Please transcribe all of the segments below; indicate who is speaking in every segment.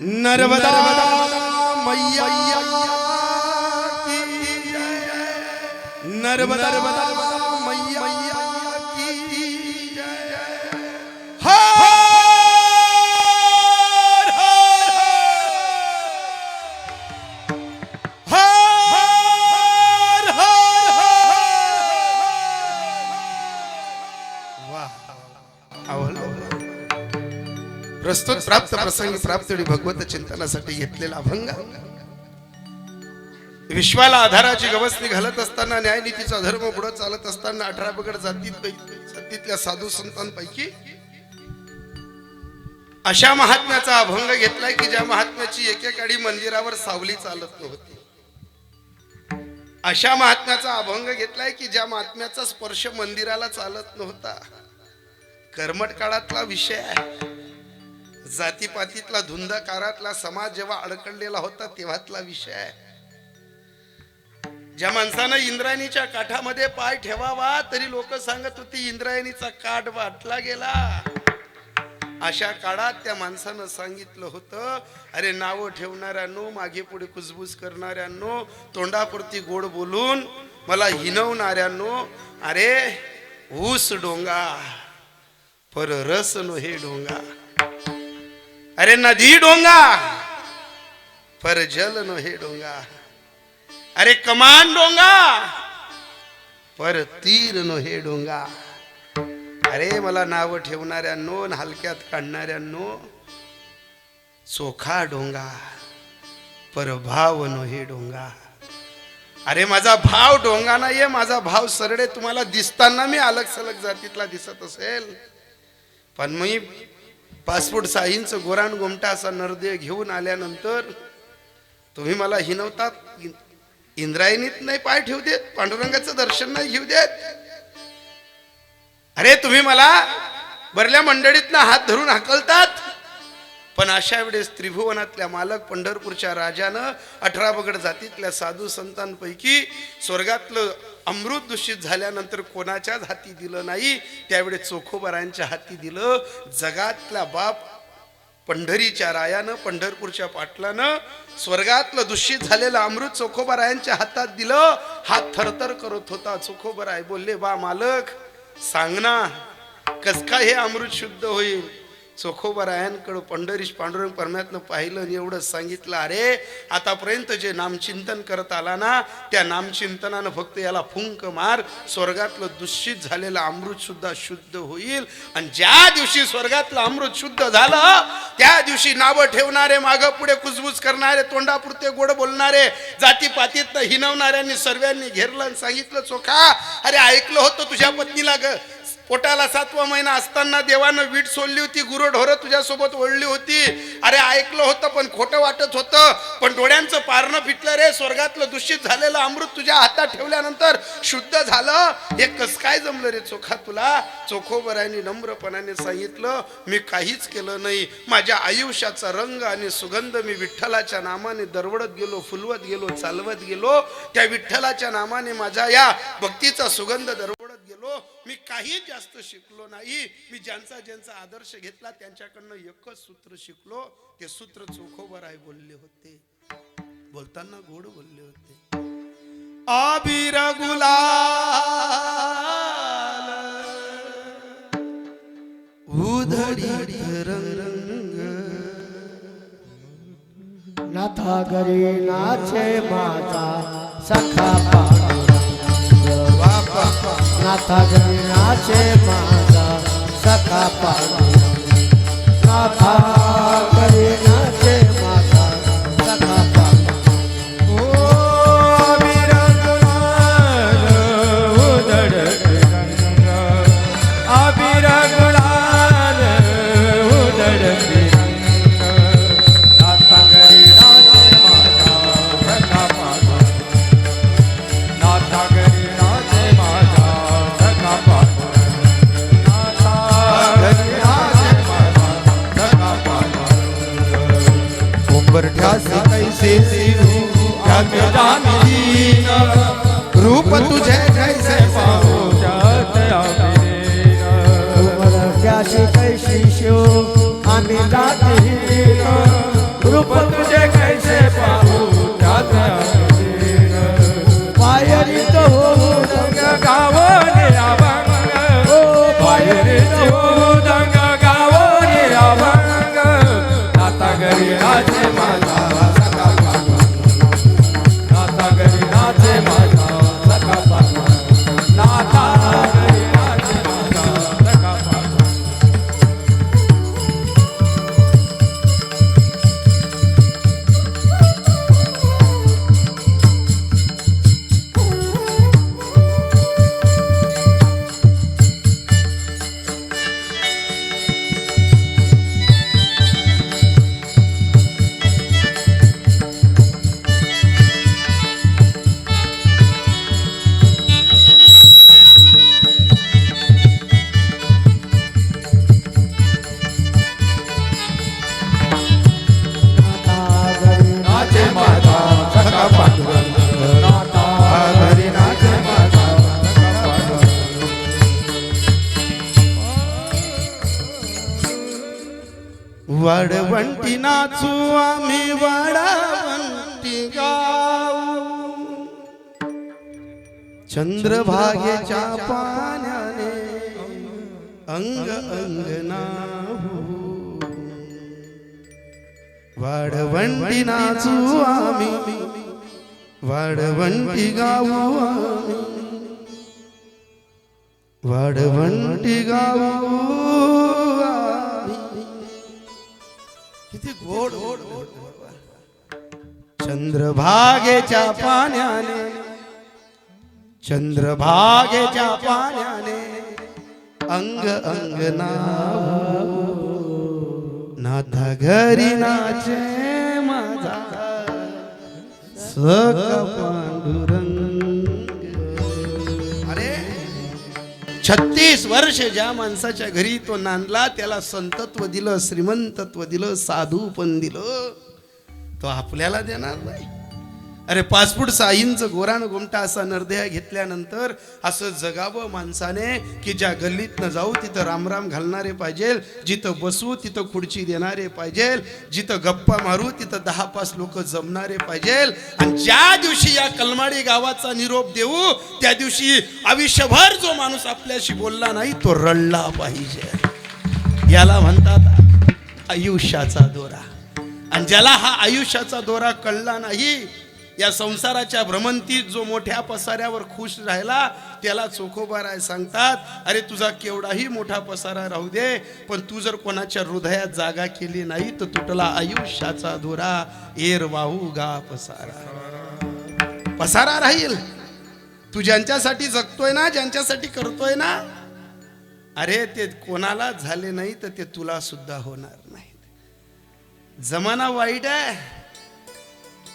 Speaker 1: नर्मदा मैया की नर्मदा मैया की हर हर प्रस्तुत प्राप्त प्रसंगी प्राप्ती भगवत चिंतनासाठी घेतलेला अभंग विश्वाला आधाराची गवसणी घालत असताना न्यायनीतीचा धर्म पुढे चालत असताना 18 पगड जातीतल्या साधू संतांपैकी अशा महात्म्याचा अभंग घेतलाय की ज्या महात्म्याची एकेकाळी मंदिरावर सावली चालत नव्हती. अशा महात्म्याचा अभंग घेतलाय की ज्या महात्म्याचा स्पर्श मंदिराला चालत नव्हता. कर्मट काळातला विषय आहे. जातीपातीतला धुंदकारातला समाज जेव्हा अडकलेला होता तेव्हातला विषय आहे. ज्या माणसानं इंद्रायणीच्या काठामध्ये पाय ठेवावा तरी लोक सांगत होती इंद्रायणीचा काठ वाटला गेला. अशा काळात त्या माणसानं सांगितलं होतं, अरे नाव ठेवणाऱ्यांनो, मागे पुढे कुजबूज करणाऱ्यांनो, तोंडापुरती गोड बोलून मला हिनवणाऱ्यांनो, अरे ऊस डोंगा पर रस नो हे डोंगा, अरे नदी डोंगा पर जल नो हे डोंगा, अरे कमान डोंगा पर तीर नो हे डोंगा. अरे मला नाव ठेवणाऱ्यांनो, हलक्यात काढणाऱ्यांनो, चोखा डोंगा पर भाव नो हे डोंगा. अरे माझा भाव डोंगा नाहीये, माझा भाव सरडे. तुम्हाला दिसताना मी अलग सलग जातीतला दिसत असेल, पण मी 5 फूट 6 इंच गोरान गोमटा असा नरदेह घेऊन आल्यानंतर तुम्ही मला हिनवतात. इंद्रायणीत नाही पाय ठेवू देत, पांडुरंगाचं दर्शन नाही घेऊ देत. अरे तुम्ही मला बरल्या मंडळीतनं हात धरून हाकलतात. पण अशा वेळेस त्रिभुवनातल्या मालक पंढरपूरच्या राजानं 18 पगड जातीतल्या साधू संतांपैकी स्वर्गातलं अमृत दूषित झाल्यानंतर कोणाच्याच हाती दिलं नाही, त्यावेळी चोखोबारायांच्या हाती दिलं. जगातला बाप पंढरीच्या रायानं, पंढरपूरच्या पाटलानं स्वर्गातलं दूषित झालेलं अमृत चोखोबारायांच्या हातात दिलं. हात थरथर करत होता. चोखोबाराय बोलले, बा मालक सांग ना, कस काय हे अमृत शुद्ध होईल. चोखोबारायांकडे पंढरीश पांडुरंग परमात्म्यानं पाहिलं आणि एवढंच सांगितलं, अरे आतापर्यंत जे नामचिंतन करत आला ना, त्या नामचिंतनानं फक्त याला फुंक मार, स्वर्गातलं दूषित झालेलं अमृत सुद्धा शुद्ध होईल. आणि ज्या दिवशी स्वर्गातलं अमृत शुद्ध झालं त्या दिवशी नावं ठेवणारे, मागं पुढे कुजबूज करणारे, तोंडापुरते गोड बोलणारे, जातीपातीत हिनवणाऱ्यांनी सर्वांनी घेरलं आणि सांगितलं, चोखा अरे ऐकलं होतं तुझ्या पत्नीला पोटाला 7वा महिना असताना देवानं वीट सोडली होती, गुरंढोरं तुझ्यासोबत ओढली होती. अरे ऐकलं होतं पण खोटं वाटत होतं. पण डोळ्यांचं पारणं फिटलं रे. स्वर्गातलं दूषित झालेलं अमृत तुझ्या हातात ठेवल्यानंतर शुद्ध झालं. हे कस काय जमलं रे चोखा तुला. चोखोबरायांनी नम्रपणाने सांगितलं, मी काहीच केलं नाही. माझ्या आयुष्याचा रंग आणि सुगंध मी विठ्ठलाच्या नामाने दरवडत गेलो, फुलवत गेलो, चालवत गेलो. त्या विठ्ठलाच्या नामाने माझ्या या भक्तीचा सुगंध दरवडत गेलो. मी काही जास्त शिकलो नाही. मी ज्यांचा आदर्श घेतला त्यांच्याकडनं एकच सूत्र शिकलो. ते सूत्र चोखोबाराय बोलले होते, बोलताना गोड बोलले होते, आबीर गुलाल उधळी रंग
Speaker 2: नाथा घरी नाचे माझा सखा नाथा घरी नाचे माझा सखा पांडुरंग. नाथा घरी नाचे माझा सखा पांडुरंग. ओ विरगुलाल उधळते रंग, अबीर गुलाल उधळते रंग. नाथा घरी नाचे माझा सखा पांडुरंग. नाथा घरी नाचे माझा सखा पांडुरंग.
Speaker 1: उंबरठ्यासी कैसे रूप तुझे जैसे पाहू
Speaker 2: उंबरठ्यासी कैसी शिव आम्ही जाती
Speaker 3: नाथा घरी नाचे माझा सखा पांडुरंग नाथा घरी नाचे माझा सखा पांडुरंग नाथा घरी नाचे माझा सखा पांडुरंग
Speaker 2: नाथा घरी
Speaker 3: नाचे माझा सखा पांडुरंग नाथा घरी नाचे माझा सखा पांडुरंग
Speaker 1: वाडवंटी नाचू आम्ही वाडवंटी गाऊ चंद्रभागेच्या पाण्याने अंग अंगनाहू वाडवंटी नाचू आम्ही वाडवंटी गाऊ आम्ही वाडवंटी गाऊ आम्ही. किती गोड गोड चंद्रभागेच्या पाण्याने चंद्रभागेच्या पाण्याने अंग अंगनाहू नाथा घरी नाचे माझा सखा पांडुरंग. अरे 36 वर्ष ज्या माणसाच्या घरी तो नांदला त्याला संतत्व दिलं, श्रीमंतत्व दिलं, साधू पण दिलं, तो आपल्याला देणार नाही. अरे 5 फूट 6 इंच गोरान गोमटा असा नरदेह घेतल्यानंतर असं जगावं माणसाने की ज्या गल्लीतनं जाऊ तिथं रामराम घालणारे पाहिजे, जिथं बसू तिथं खुर्ची देणारे पाहिजे, जिथं गप्पा मारू तिथं 10-5 लोक जमणारे पाहिजे. आणि ज्या दिवशी या कलमाडी गावाचा निरोप देऊ त्या दिवशी आयुष्यभर जो माणूस आपल्याशी बोलला नाही तो रडला पाहिजे. याला म्हणतात आयुष्याचा दोरा. आणि ज्याला हा आयुष्याचा दोरा कळला नाही, या संसाराच्या भ्रमंतीत जो मोठ्या पसाऱ्यावर खुश राहिला त्याला चोखोबाराय सांगतात, अरे तुझा केवढाही मोठा पसारा राहू दे पण तू जर कोणाच्या हृदयात जागा केली नाही तर तुटला आयुष्याचा दोरा एर वाहू गा पसारा. पसारा राहील. तू ज्यांच्यासाठी जगतोय ना, ज्यांच्यासाठी करतोय ना, अरे ते कोणाला झाले नाही तर ते तुला सुद्धा होणार नाही. जमाना वाईट आहे.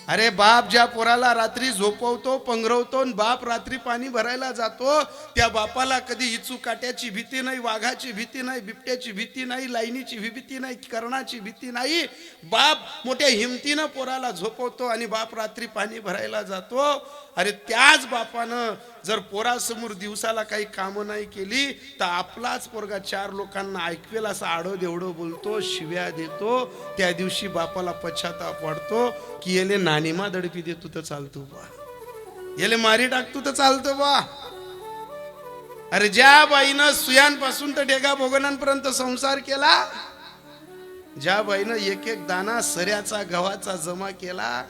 Speaker 1: अरे बाप ज्या पोराला रात्री झोपवतो पंघरवतो, बाप रात्री पाणी भरायला जातो, त्या बापाला कधी इचू काट्याची भीती नाही, वाघाची भीती नाही, बिबट्याची भीती नाही, लाईनीची भीती नाही, कर्णाची भीती नाही. बाप मोठ्या हिमतीनं पोराला झोपवतो आणि बाप रात्री पाणी भरायला जातो. अरे त्याच बापानं जर पोरासमोर दिवसाला काही कामं नाही केली तर आपलाच पोरगा 4 लोकांना ऐकवेल असं आडो देवडं बोलतो, शिव्या देतो. त्या दिवशी बापाला पश्चाताप वाटतो की येले नानीमा दडपी देतो तर चालतो बा, येले मारी टाकतो तर चालतो बा. अरे ज्या बाईनं सुयांपासून तर डेगा भोगनांपर्यंत संसार केला, ज्या बाईनं एक एक दाना सऱ्याचा गव्हाचा जमा केला,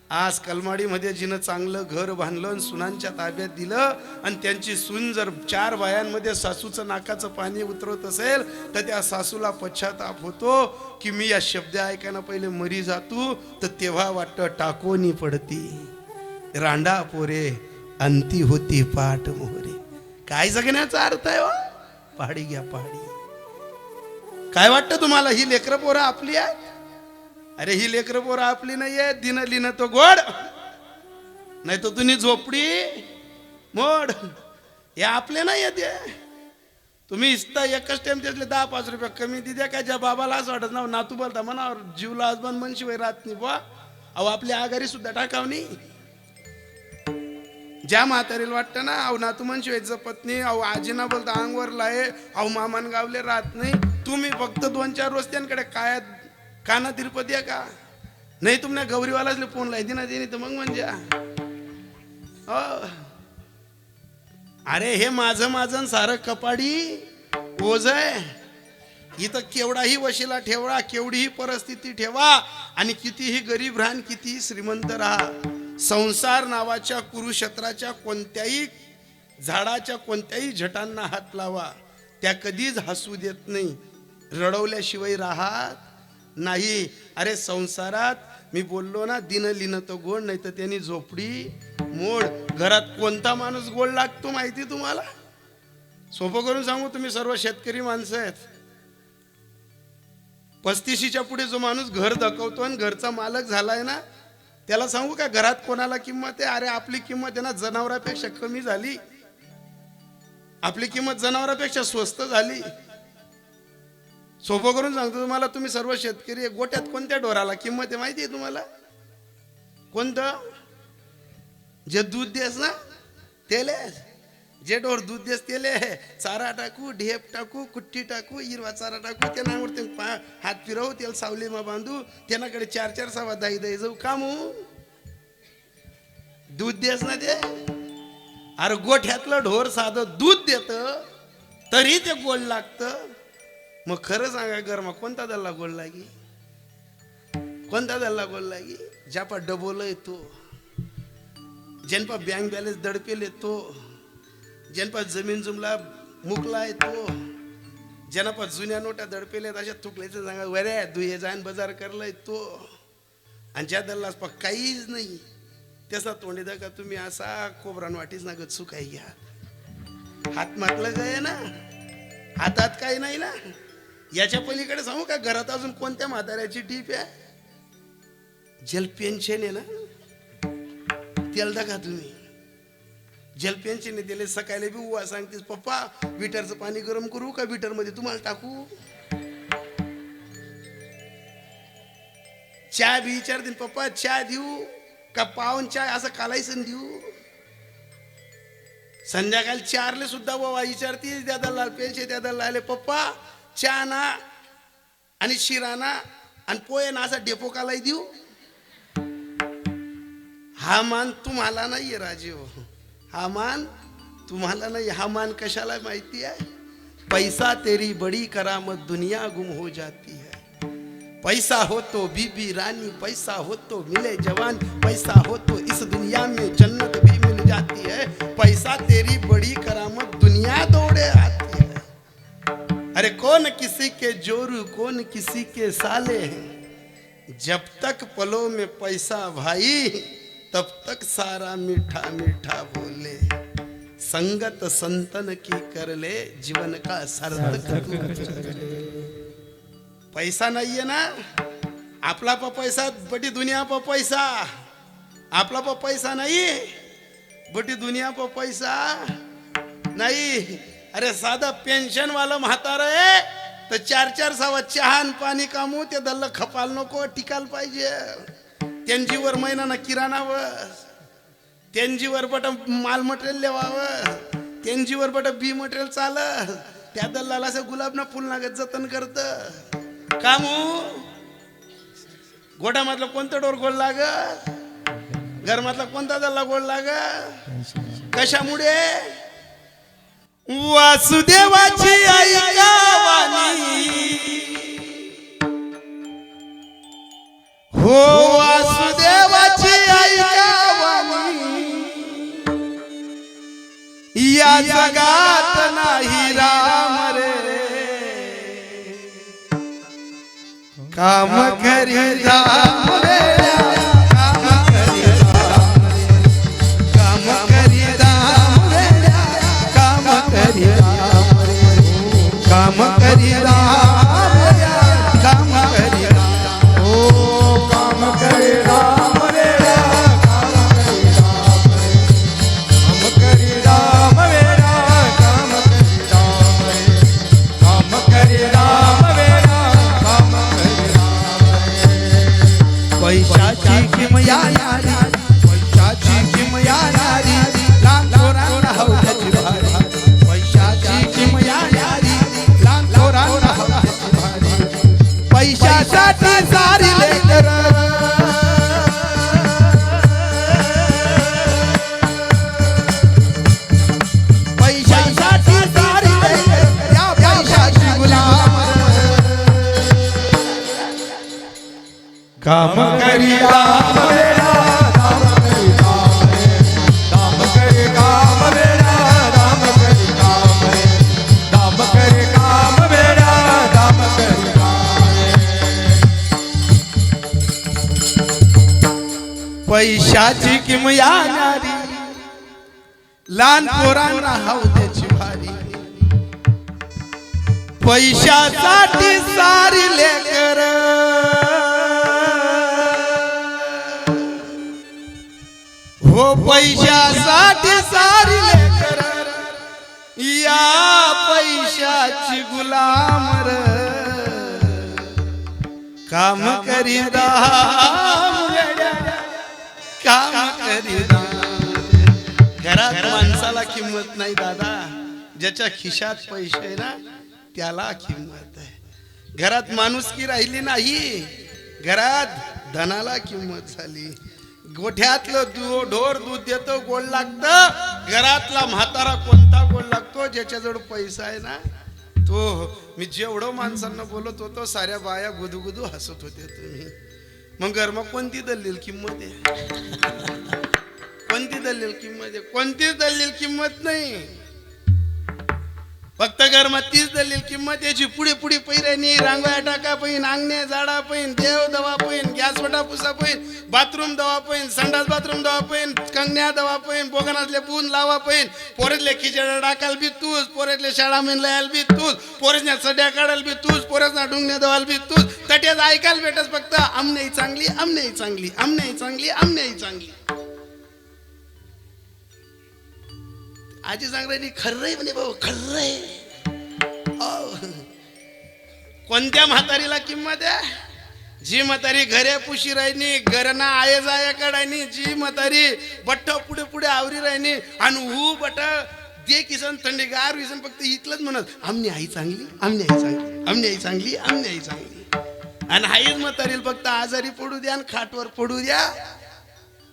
Speaker 1: आज कलमाडीमध्ये जिनं चांगलं घर बांधलं, सुनांच्या ताब्यात दिलं आणि त्यांची सून जर 4 बायांमध्ये सासूचं नाकाचं पाणी उतरवत असेल तर त्या सासूला पश्चाताप होतो की मी या शब्द ऐकायला पहिले मरी जातो, तर तेव्हा वाटतं टाकोनी पडती रांडा पोरे अंती होती पाठ मोहरे. काय जगण्याचा अर्थ आहे? पहाडी घ्या पहाडी. काय वाटतं तुम्हाला ही लेकरं पोरं आपली आहे? अरे ही लेकरं पोरं आपली नाहीये. दिन लिन तो गोड नाही तर तुम्ही झोपडी मोड, हे आपले नाही येते. तुम्ही इस्ता एकच टाइम त्यातले 10-5 रुपये कमी दिद्या काय ज्या बाबाला असं वाटत ना नातू बोलता म्हणा जीवला आजबान मनशिवाय राहत नाही बा. अहो आपल्या आघारी सुद्धा टाकावनी. ज्या म्हातारीला वाटतं ना अहो नातू मनशिवाय जपत नाही, अहो आजीना बोलता अंगवर लाये, अहो मामान गावले राहत नाही, तुम्ही फक्त 2-4 रोज त्यांकडे काय काना तिरुपती आहे का नाही, तुमने गौरीवालाच फोन लाई दिना दिनी तर मग म्हणजे अरे हे माझं माझं सारं कपाडी ओझ आहे. इथं केवढाही वशिला ठेवा, केवढीही परिस्थिती ठेवा आणि कितीही गरीब राहा, कितीही श्रीमंत राहा, संसार नावाच्या कुरुक्षेत्राच्या कोणत्याही झाडाच्या कोणत्याही झटांना हात लावा, त्या कधीच हसू देत नाही, रडवल्याशिवाय राहत नाही. अरे संसारात मी बोललो ना, दिन लिन तो गोड, नाही तर त्यांनी झोपडी मोड. घरात कोणता माणूस गोड लागतो माहिती तुम्हाला? सोपं करून सांगू, तुम्ही सर्व शेतकरी माणसं आहेत. 35च्या पुढे जो माणूस घर धकवतो आणि घरचा मालक झालाय ना, त्याला सांगू का घरात कोणाला किंमत आहे? अरे आपली किंमत आहे ना जनावरापेक्षा कमी झाली, आपली किंमत जनावरापेक्षा स्वस्त झाली. सोपं करून सांगतो तुम्हाला, तुम्ही सर्व शेतकरी आहे. गोट्यात कोणत्या ढोराला किंमत आहे माहिती आहे तुम्हाला? कोणतं? जे दूध देस ना तेले, जे ढोर दूध देस तेले चारा टाकू, ढेप टाकू, कुट्टी टाकू, हिरवा चारा टाकू, त्यांना हात फिरवू, त्याला सावलीमा बांधू, त्यांनाकडे 4-4 सवा दाई जाऊ कामू. दूध देस ना ते. अरे गोठ्यातलं ढोर साधं दूध देत तरी ते गोड लागतं. मग खरं सांगा गरमा कोणता दल्ला गोड लागी? कोणता दल्ला गोड लागी? ज्यापा डबोल येतो, ज्यांपा बँक बॅलन्स दडपेल येतो, ज्यांपा जमीन जुमला मुकला येतो, ज्यांपा जुन्या नोटा दडपेल अशा तुकल्याचं सांगा वऱ्या दुहे जाण बाजार करला येतो. आणि ज्या दल्लास पा काहीच नाही त्याचा तोंडी दा का तुम्ही असा कोबरान वाटीच ना गचू काही घ्या. हात मातलं काय ना, हातात काही नाही ना. याच्या पलीकडे सांगू का घरात अजून कोणत्या म्हाताऱ्याची टीप आहे? जल पेन्शन आहे ना, त्याला का तुम्ही जल पेन्शन दिले. सकाळी बी उवा सांगतेस पप्पा बिटरचं पाणी गरम करू का बिटर मध्ये तुम्हाला टाकू? चहा बी विचारते पप्पा चहा देऊ का पावन चहा असं कालायसन देऊ? संध्याकाळी 4 सुद्धा बाबा विचारते दादा लाल पेन्शन, दादा लाले पप्पा चहा ना आणि शिराना आणि पोहे ना असा डेपो कालाई देऊ? हा मान तुम्हाला नाहीये राजीव, हा मान तुम्हाला नाही. हा मान कशाला माहिती आहे? पैसा तेरी बड़ी करामत दुनिया गुम हो जाती है. पैसा हो तो बीबी रानी, पैसा हो तो मिले जवान, पैसा हो तो इस दुनिया में जन्नत भी मिल जाती है. पैसा तेरी बड़ी करामत दुनिया दौड़े आती है. अरे कौन किसी के जोरू कौन किसी के साले हैं, जब तक पलों में पैसा भाई तब तक सारा मीठा मीठा बोले. संगत संतन की कर ले जीवन का सार्थक. पैसा नाहीये ना, आपला प पैसा बटी दुनिया प पैसा. आपला प पैसा नाही बटी दुनिया प पैसा नाही. अरे साधा पेन्शन वाला म्हातारा आहे तर 4-4 सवा चहा पाणी कामू ते दल्ल खपाल नको, टिकाल पाहिजे. त्यांजीवर महिना किराणावर, त्यांजीवर बट माल मटेरियल लेवावं, त्यांजीवर बट बी मटेरियल चाल. त्या दल्लाला असं गुलाब ना फुल नागत जतन करत कामू. गोठामधलं कोणतं डोर गोड लाग? घरमधला कोणता दल्ला गोड लाग? कशामुळे? वासुदेवाची आई गावानी हो, वासुदेवाची आई गावानी या जगात नाही राम रे. काम करी राम रे, काम करी राम रे, काम करी राम रे, काम करी राम रे, काम करी राम रे, काम करी राम.
Speaker 3: ओ काम करे राम रे, काम करे राम रे, काम करे राम रे, काम करे राम रे, काम करे राम रे.
Speaker 1: पैशाची किमया नारी, पैशाची किमया नारी, लहान थोरांना हौद्याची भारी. पैशाची किमया नारी, लहान थोरांना हौद्याची भारी. पैशासाठी सारी लेकर पैशासाठी सारी लेकर या पैशाची गुलाम.
Speaker 3: काम करी काम वेडा काम करी काम रे काम करी काम वेडा काम करी काम रे काम करी काम वेडा काम करी काम रे
Speaker 1: पैशाची किमया नारी लहान पोरांना हाव त्याची भारी पैशासाठी सारी लेकर हो पैशासाठी सारी लेकर या पैशाची गुलाम र काम करी काम करी घरात माणसाला किंमत नाही दादा, ज्याच्या खिशात पैसे आहे ना त्याला किंमत आहे. घरात माणुसकी राहिली नाही, घरात धनाला किंमत झाली. गोठ्यातलं ढोर दूध देतो गोड लागतं, घरातला म्हातारा कोणता गोड लागतो? ज्याच्याजवळ पैसा आहे ना तो. मी जेवढं माणसांना बोलत होतो साऱ्या बाया गुदुगुदू हसत होते. तुम्ही मग घर मग कोणती दलील किंमत आहे? कोणती दलील किंमत आहे? कोणतीच दलील किंमत नाही. फक्त घरमा तीच दलील किंमत याची. पुढे पुढे पैराणी रांगोळ्या टाका पैन, अंगणे झाडा पैन, देव दवा पैन, गॅस वटा पुसा पैन, बाथरूम दवा पैन, संडास बाथरूम दवा पैन, कंगण्या दवा पैन, बोगनातले पून लावा पैन, पोरेतले खिचड्या टाकाल बी तूच, पोरेतले शाळा मेन लायल बी तूच, पोरेसल्या सड्या काढाल बी तूच, पोरेसना डुंगण्या दवाल बी तूच. तट्याच ऐकायला भेटस फक्त आमनेही चांगली, आमनेही चांगली, आमनेही चांगली, आमनेही चांगली. आजी सांग राहिली खर्रय म्हणे भाऊ, खर्रय. कोणत्या म्हातारीला किंमत आहे? जी म्हातारी घरे पुशी राहिनी, घरना आये जाया कडायनी, जी म्हातारी बट्ट पुढे पुढे आवरी राहिनी आणि हू बट दे किसन थंडी गार विसन फक्त इथलंच म्हणत आमनी आई चांगली, आमनी आई चांगली, आमनी आई चांगली, आमनी आई चांगली. आणि आईच म्हातारीला फक्त आजारी पडू द्या आणि खाटवर पडू द्या.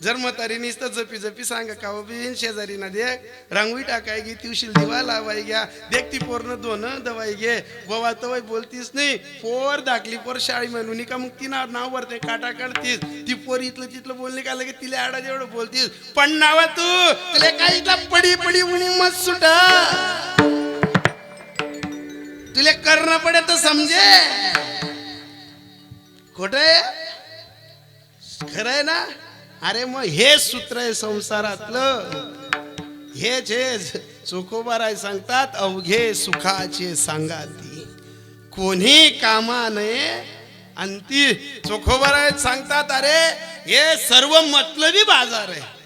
Speaker 1: जर म्हातारी नुसतं जपी जपी सांगा का बिन शेजारी ना दे रांगोळी टाकाय गे, तिवशील दिवा लावाय घ्या, देख ती पोरनं दोन दवाई घे, बवा तवाई बोलतीस नाही. पोर दाखली पोर शाळी म्हणून का मग ती नाव भरते काटा काढतीस. ती पोर इथलं तिथलं बोलणे का लगे तिला आडा जेवढं बोलतीस. पण नावा तू तुला काही पडी पडी उणी मत सुट तुला करणं पडे तर समजे. खोट आहे खरंय ना? अरे मग हे सूत्र आहे संसारातलं. हेच चोखोबाराय सांगतात अवघे सुखाचे सांगाती कोणी कामा नये अंती. चोखोबाराय सांगतात अरे हे सर्व मतलबी बाजार आहे.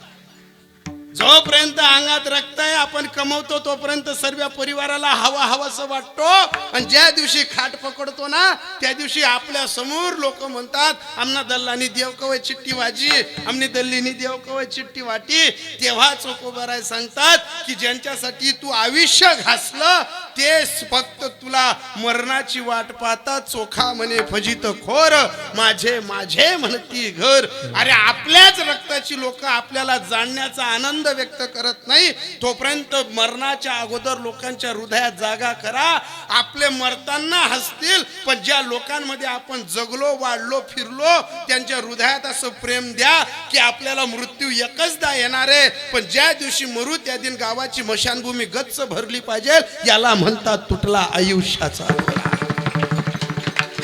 Speaker 1: जोपर्यंत अंगात रक्त आहे आपण कमवतो तोपर्यंत सर्व परिवाराला हवा हवासं वाटतो. आणि ज्या दिवशी खाट पकडतो ना त्या दिवशी आपल्या समोर लोक म्हणतात आमना दल्लानी देव कवय चिट्टी वाजी, आमनी दल्लीनी देव कवय चिट्टी वाटी. तेव्हा चोखोबाराय सांगतात की ज्यांच्यासाठी तू आयुष्य घासलं ते फक्त तुला मरणाची वाट पाहतात. चोखा म्हणे फजित खोर माझे माझे म्हणती घर. अरे आपल्याच रक्ताची लोक आपल्याला जाणण्याचा आनंद व्यक्त करत नाही तोपर्यंत मरणाच्या अगोदर लोकांच्या हृदयात जागा करा. आपले मरताना हसतील पण ज्या लोकांमध्ये आपण जगलो वाढलो फिरलो त्यांच्या हृदयात असं प्रेम द्या की आपल्याला मृत्यू एकचदा येणार आहे. पण ज्या दिवशी मरू त्या दिन गावाची मशानभूमी गच्च भरली पाहिजे. याला म्हणतात तुटला आयुष्याचा दोरा.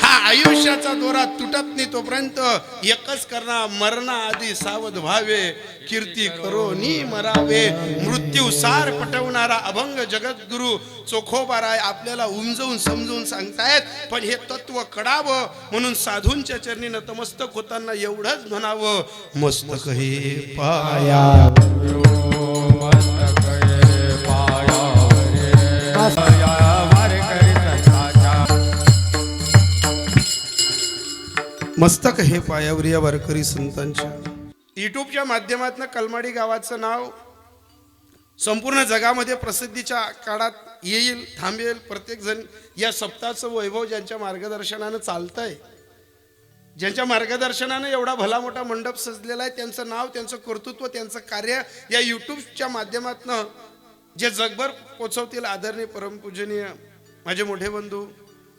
Speaker 1: हा आयुष्याचा दोरा तुटत नाही तोपर्यंत एकच करणार मरणाआधी सावध व्हावे, कीर्ती करो नी मरावे. मृत्यू सार पटवणारा अभंग जगद्गुरु चोखोबाराय आपल्याला उमजवून समजून सांगतायत. पण हे तत्व कळावं म्हणून साधूंच्या चरणी नतमस्तक होताना एवढंच म्हणावं मस्तक हे पाया मस्तक हे पायावर या वारकरी संतांच्या. युट्यूबच्या माध्यमातून कलमाडी गावाचं नाव संपूर्ण जगामध्ये प्रसिद्धीच्या काळात येईल, थांबेल. प्रत्येक जण या सप्ताहाचं वैभव ज्यांच्या मार्गदर्शनानं चालतंय, ज्यांच्या मार्गदर्शनानं एवढा भला मोठा मंडप सजलेला आहे, त्यांचं नाव, त्यांचं कर्तृत्व, त्यांचं कार्य या युट्यूबच्या माध्यमातून जे जगभर पोचवतील. आदरणीय परमपूजनीय माझे मोठे बंधू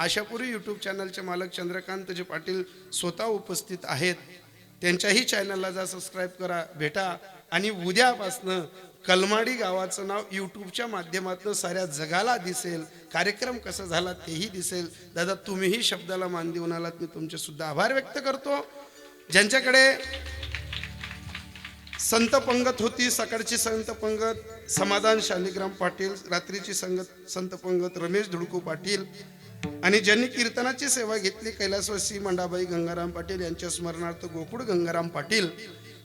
Speaker 1: आशापुरी यूट्यूब चॅनलचे मालक चंद्रकांतजी पाटील स्वतः उपस्थित आहेत. त्यांच्याही चॅनलला जा, सबस्क्राईब करा, भेटा. आणि उद्यापासनं कलमाडी गावाचं नाव यूट्यूबच्या माध्यमातून साऱ्या जगाला दिसेल. कार्यक्रम कसा झाला तेही दिसेल. दादा तुम्हीही शब्दाला मान देऊन आलात, मी तुमचे सुद्धा आभार व्यक्त करतो. ज्यांच्याकडे संत पंगत होती, सकाळची संत पंगत समाधान शालिग्राम पाटील, रात्रीची संत पंगत रमेश धुडकू पाटील, आणि ज्यांनी कीर्तनाची सेवा घेतली कैलासवासी मंडाबाई गंगाराम पाटील यांच्या स्मरणार्थ गोकुळ गंगाराम पाटील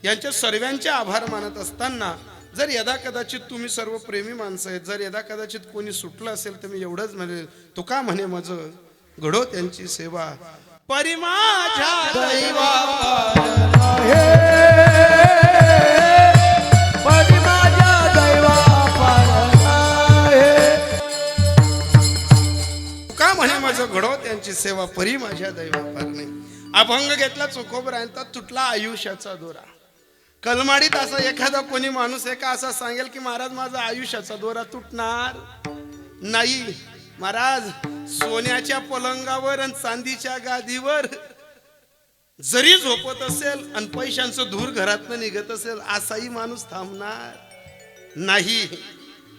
Speaker 1: यांच्या सर्वांचे आभार मानत असताना, जर यदा कदाचित तुम्ही सर्व प्रेमी माणसं आहेत, जर यदा कदाचित कोणी सुटलं असेल तर मी एवढंच म्हणेल, तुका म्हणे माझं घडो त्यांची सेवा परी माझ्या दैवा
Speaker 2: परी माझ्या दैवापार आहे.
Speaker 1: का म्हणे माझं घडो त्यांची सेवा परी माझ्या दैवापार नाही. अभंग घेतला चोखोबरायांचा, तुटला आयुष्याचा दोरा. कलमाडीत असा एखादा कोणी माणूस आहे का असा सांगेल की महाराज माझा आयुष्याचा दोरा तुटणार नाही. महाराज सोन्याच्या पलंगावर आणि चांदीच्या गादीवर जरी झोपत असेल आणि पैशांचं धूर घरातनं निघत असेल, असाही माणूस थांबणार नाही.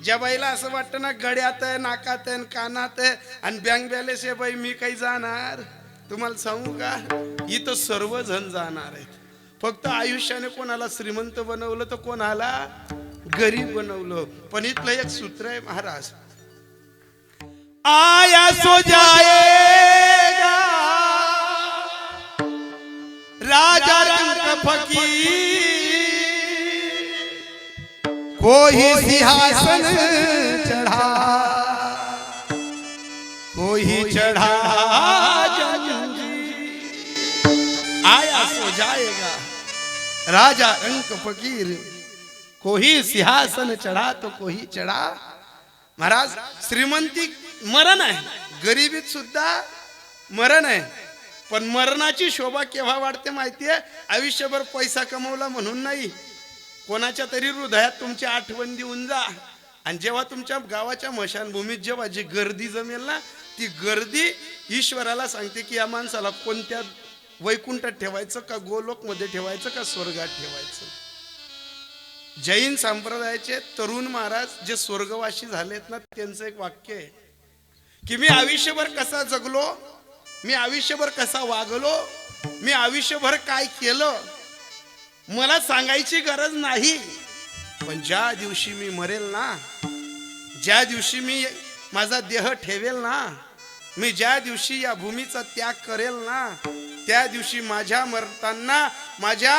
Speaker 1: ज्या बाईला असं वाटतं ना गड्यात आहे, नाकात आहे, कानात आहे आणि बँक बॅलन्स आहे, बाई मी काही जाणार, तुम्हाला सांगू का, इथं सर्वजण जाणार आहेत. फक्त आयुष्याने कोणाला श्रीमंत बनवलं तर कोणाला गरीब बनवलं. पण इथलं एक सूत्र आहे महाराज, आया सो जाएगा राजा रंग फकीर, कोई सिंहासन चढ़ा कोई चढ़ा जंजीर. आया सो जाएगा राजा रंग फकीर, कोई सिंहासन चढ़ा तो कोई चढ़ा. महाराज श्रीमंती मरण आहे, गरिबीत सुद्धा मरण आहे. पण मरणाची शोभा केव्हा वाढते माहितीये? आयुष्यभर पैसा कमवला म्हणून नाही, कोणाच्या तरी हृदयात तुमची आठवण देऊन जा. आणि जेव्हा तुमच्या गावाच्या मशानभूमीत जेव्हा जी गर्दी जमेल ना, ती गर्दी ईश्वराला सांगते की या माणसाला कोणत्या वैकुंठात ठेवायचं, का गोलोक मध्ये ठेवायचं, का स्वर्गात ठेवायचं. जैन संप्रदायाचे तरुण महाराज जे स्वर्गवासी झालेत ना, त्यांचं एक वाक्य आहे की मी आयुष्यभर कसा जगलो, मी आयुष्यभर कसा वागलो, मी आयुष्यभर काय केलं, मला सांगायची गरज नाही. पण ज्या दिवशी मी मरेल ना, ज्या दिवशी मी माझा देह ठेवेल ना, मी ज्या दिवशी या भूमीचा त्याग करेल ना, त्या दिवशी माझ्या मरताना माझ्या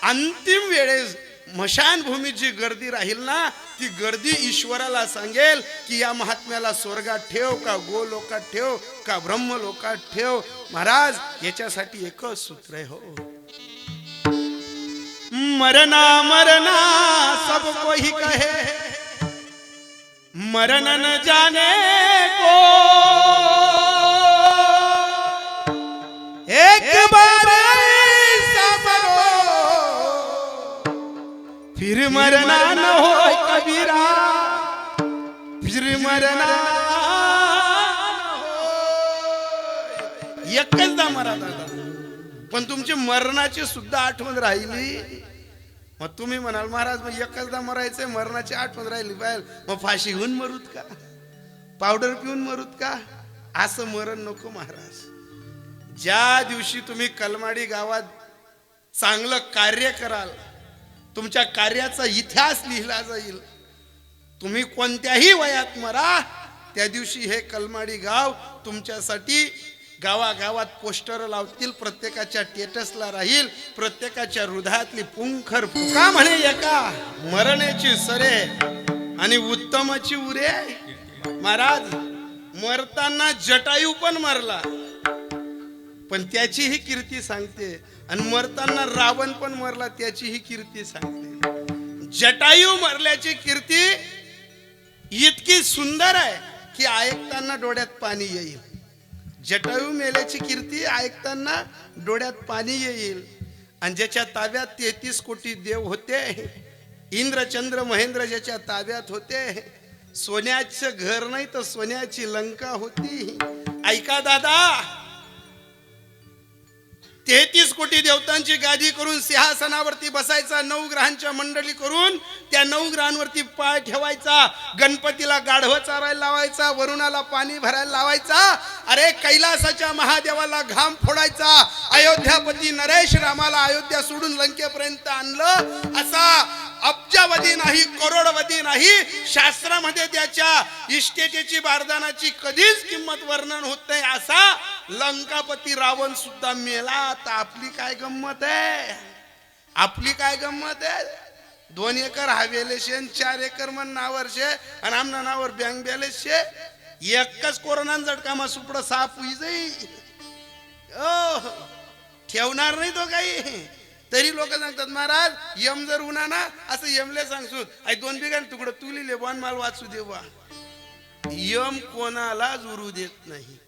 Speaker 1: अंतिम वेळेस मशानभूमीत जी गर्दी राहील ना, ती गर्दी ईश्वराला सांगेल की या महात्म्याला स्वर्गात ठेव, का गोलोकात ठेव, का ब्रह्मलोकात ठेव. महाराज याच्यासाठी एकच सूत्र आहे हो, मरना मरना सब कोई कहे, मरण न जाने को एक बार ऐसा मरो, फिर मरना न हो कबीरा, फिर मरना एकचदा मरा दादा. पण तुमची मरणाची सुद्धा आठवण राहिली. मग तुम्ही म्हणाल महाराज मग एकचदा मरायचंय, मरणाची आठवण राहिली पाहिजे, मग फाशी घेऊन मरूत का, पावडर पिऊन मरूत का? असं मरण नको महाराज. ज्या दिवशी तुम्ही कलमाडी गावात चांगलं कार्य कराल, तुमच्या कार्याचा इतिहास लिहिला जाईल. तुम्ही कोणत्याही वयात मरा, त्या दिवशी हे कलमाडी गाव तुमच्यासाठी गावागावात पोस्टर लावतील, प्रत्येकाच्या स्टेटसला राहील, प्रत्येकाच्या हृदयातली पुंखर फुका म्हणे एका मरणाची सरे आणि उत्तमाची उरे. महाराज मरताना जटायू पण मरला, पण त्याचीही कीर्ती सांगते, आणि मरताना रावण पण मरला, त्याचीही कीर्ती सांगते. जटायू मरल्याची कीर्ती इतकी सुंदर आहे की ऐकताना डोळ्यात पाणी येईल. जटायू मेल्याची कीर्ती ऐकताना डोळ्यात पाणी येईल. आणि ज्याच्या ताब्यात 33 कोटी देव होते, इंद्र चंद्र महेंद्र ज्याच्या ताब्यात होते, सोन्याचं घर नाही तर सोन्याची लंका होती. ऐका दादा, 33 कोटी देवतांची गादी करून सिंहासनावरती बसायचा, 9 ग्रहांच्या मंडळी करून त्या 9 ग्रहांवरती पाय ठेवायचा, गणपतीला गाढवं चारायला लावायचा, वरुणाला पाणी भरायला लावायचा, अरे कैलासाच्या महादेवाला घाम फोडायचा, अयोध्यापती नरेश रामाला अयोध्या सोडून लंकेपर्यंत आणलं, असा अब्जावधी नाही, करोडवधी नाही, शास्त्रामध्ये त्याच्या इष्टेतेची बारदानाची कधीच किंमत वर्णन होत नाही, असा लंकापती रावण सुद्धा मेला. आता आपली काय गंमत आहे, आपली काय गंमत आहे. 2 एकर हवेले शे, 4 एकर मन नावर शे, आणि आमना नावर बँक बॅलन्स शे. एकच कोरोना झटकामा सुपड साप हुई जाई, ठेवणार नाही तो काही. तरी लोक सांगतात महाराज यम जर उन्हा ना असं यमले सांगसून, आई 2 बिघा तुकडं तुली लेबॉन माल वाचू देवा. यम कोणालाच उरू देत नाही,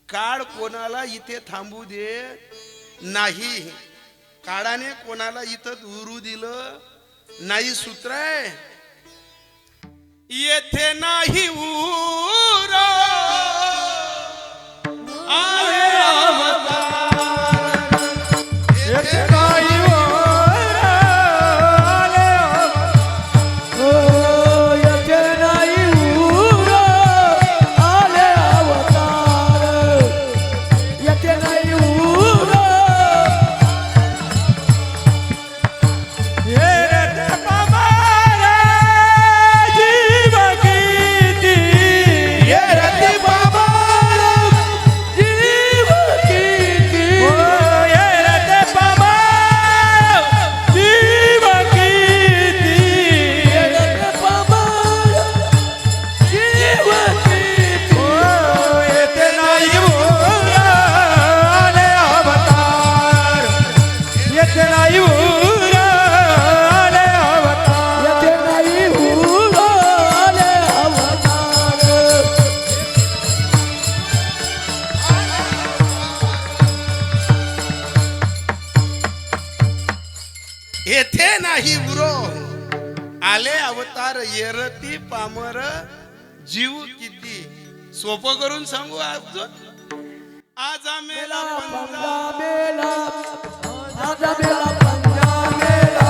Speaker 1: काळ कोणाला इथे थांबू देत नाही, काळाने कोणाला इथं उरू दिलं नाही. सूत्र आहे, येथे नाही उर आहे अवतार,
Speaker 3: येथे नाही वर आले
Speaker 2: ओ येथे नाही उर आले अवतार, येथे नाही उर
Speaker 3: ये रते बाबारे जीव कीती,
Speaker 2: ये रती बाबारे जीव कीती,
Speaker 3: ओ ये रते बाबा जीव कीती,
Speaker 2: ये रती बाबारे जीव कीती.
Speaker 3: ओ येथे नाही वर आले अवतार, येथे नाही वर आले अवतार.
Speaker 2: येथे नाही उर आले अवतार.
Speaker 1: येथे नाही उरो आले अवतार, येरती पामर जीव किती. सोपं करून सांगू आज, आज मेला पंजा,
Speaker 2: मेला आजा मेला पंजा मेला,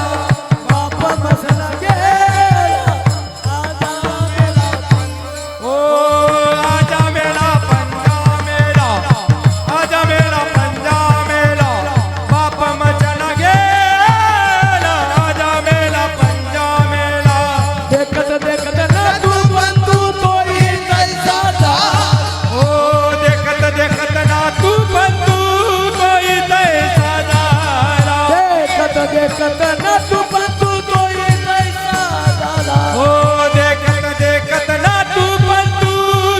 Speaker 2: बाप मसला गेला आजा मेला पंजा.
Speaker 3: ओ आजा मेरा पंजा मेरा, आजा मेरा पंजा मेरा, बाप मचन गेला, आजा मेरा पंजा मेरा.
Speaker 2: देखत देखत ना तू बंधू तोही कैसा जा,
Speaker 3: ओ देखत देखत ना तू बंधू कोई तैसा झाला,
Speaker 2: देखत देखत ना तू बंधू तोही कैसा झाला.
Speaker 3: ओ देखत देखत ना तू बंधू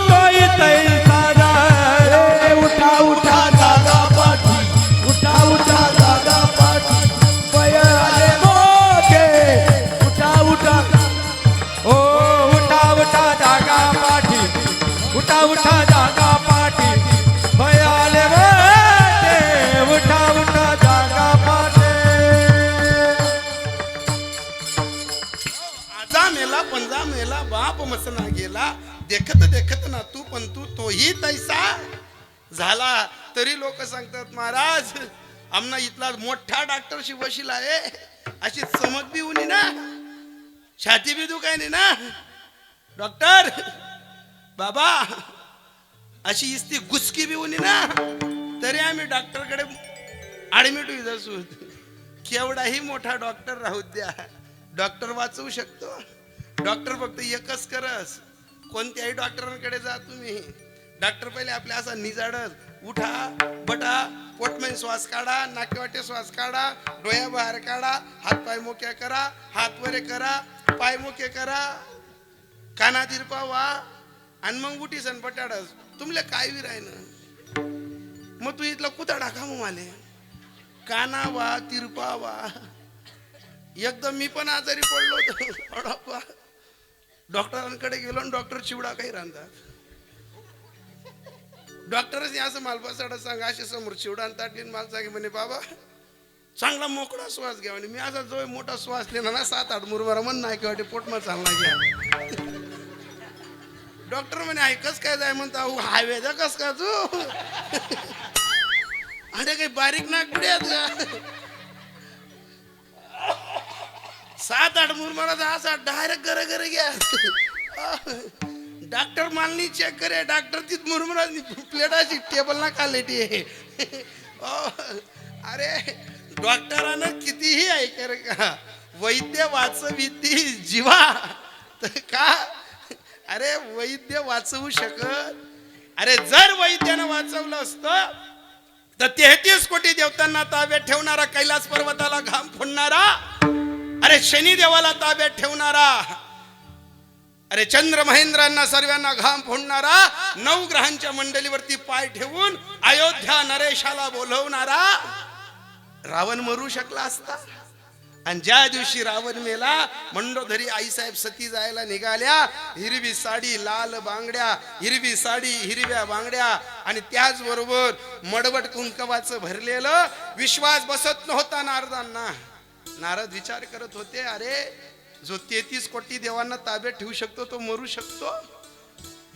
Speaker 3: कोई तैसा झाला.
Speaker 2: ए उठा उठा जागा पाठी, उठा उठा जागा पाठी, पय आले मोठे, उठा उठा.
Speaker 3: ओ उठा उठा जागा पाठी, उठा उठा जागा पाठी, भयाले वाटे, उठा उठा जागा पाठी.
Speaker 1: आजा मेला पंजा मेला, बाप मसना गेला, देखत देखत ना तू पण तोही तैसा झाला. तरी लोक सांगतात महाराज आमना इथला मोठा डॉक्टर शिवशील आहे, अशी चमक बी उनी ना, छाती बी दुखाय नाही ना डॉक्टर बाबा, अशी इस्ती गुसकी बी उनी ना, तरी आम्ही डॉक्टरकडे ऍडमिट होईत असू. केवढाही मोठा डॉक्टर राहू द्या, डॉक्टर वाचवू शकतो. डॉक्टर फक्त एकच करस, कोणत्याही डॉक्टरांकडे जा तुम्ही, डॉक्टर पहिले आपल्या असा निजाडच, उठा बटा, पोटमध्ये श्वास काढा, नाकेवाटे श्वास काढा, डोळ्या बाहेर काढा, हात पाय मोक्या करा, हात वरे करा, पाय मोके करा, काना तिरपा वा, आणि मग उठी सन पटाडस. तुमले काय विरायन मग तू इथला कुता टाका मग माले, काना वा तिरपा वा. एकदम मी पण आजारी पडलो होतो, डॉक्टरांकडे गेलो आणि डॉक्टर चिवडा काही राहतात. डॉक्टरच असं मालपासाडा सांगा, असे समोर चिवडा ताटली माल सांगे म्हणे बाबा चांगला मोकळा श्वास घ्या म्हणे. मी असा जो मोठा श्वास लिहिला ना 7-8 मुरमारा मन नाही किंवा पोटमा चालला घ्या. डॉक्टर म्हणे ऐकच काय जाय म्हणता हायवे जा कस का तू अरे काही बारीक नाक पुढे आहेत का 7-8 मुरमारा 10 डायरेक्ट घर घर घ्या डॉक्टर मालनी चेक करे डॉक्टर ती मुरमुरा प्लेटाची टेबल ना का लेटी अरे डॉक्टरानं कितीही ऐकर का वैद्य वाचविती जीवा तर का अरे वैद्य वाचवू शकत अरे जर वैद्यानं वाचवलं असतं तर 33 कोटी देवतांना ताब्यात ठेवणारा कैलास पर्वताला घाम फोडणारा अरे शनी देवाला ताब्यात ठेवणारा अरे चंद्र महेंद्रांना सर्वांना घाम फोडणारा 9 ग्रहांच्या मंडलीवरती पाय ठेवून अयोध्या नरेशाला बोलवणारा रावण मरू शकला असता आणि ज्या दिवशी रावण मेला मंडोदरी आईसाहेब सती जायला निघाल्या हिरवी साडी लाल बांगड्या हिरवी साडी हिरव्या बांगड्या आणि त्याचबरोबर मडवट कुंकवाचं भरलेलं विश्वास बसत नव्हता नारदांना नारद विचार करत होते अरे जो 33 कोटी देवांना ताब्यात ठेवू शकतो तो मरू शकतो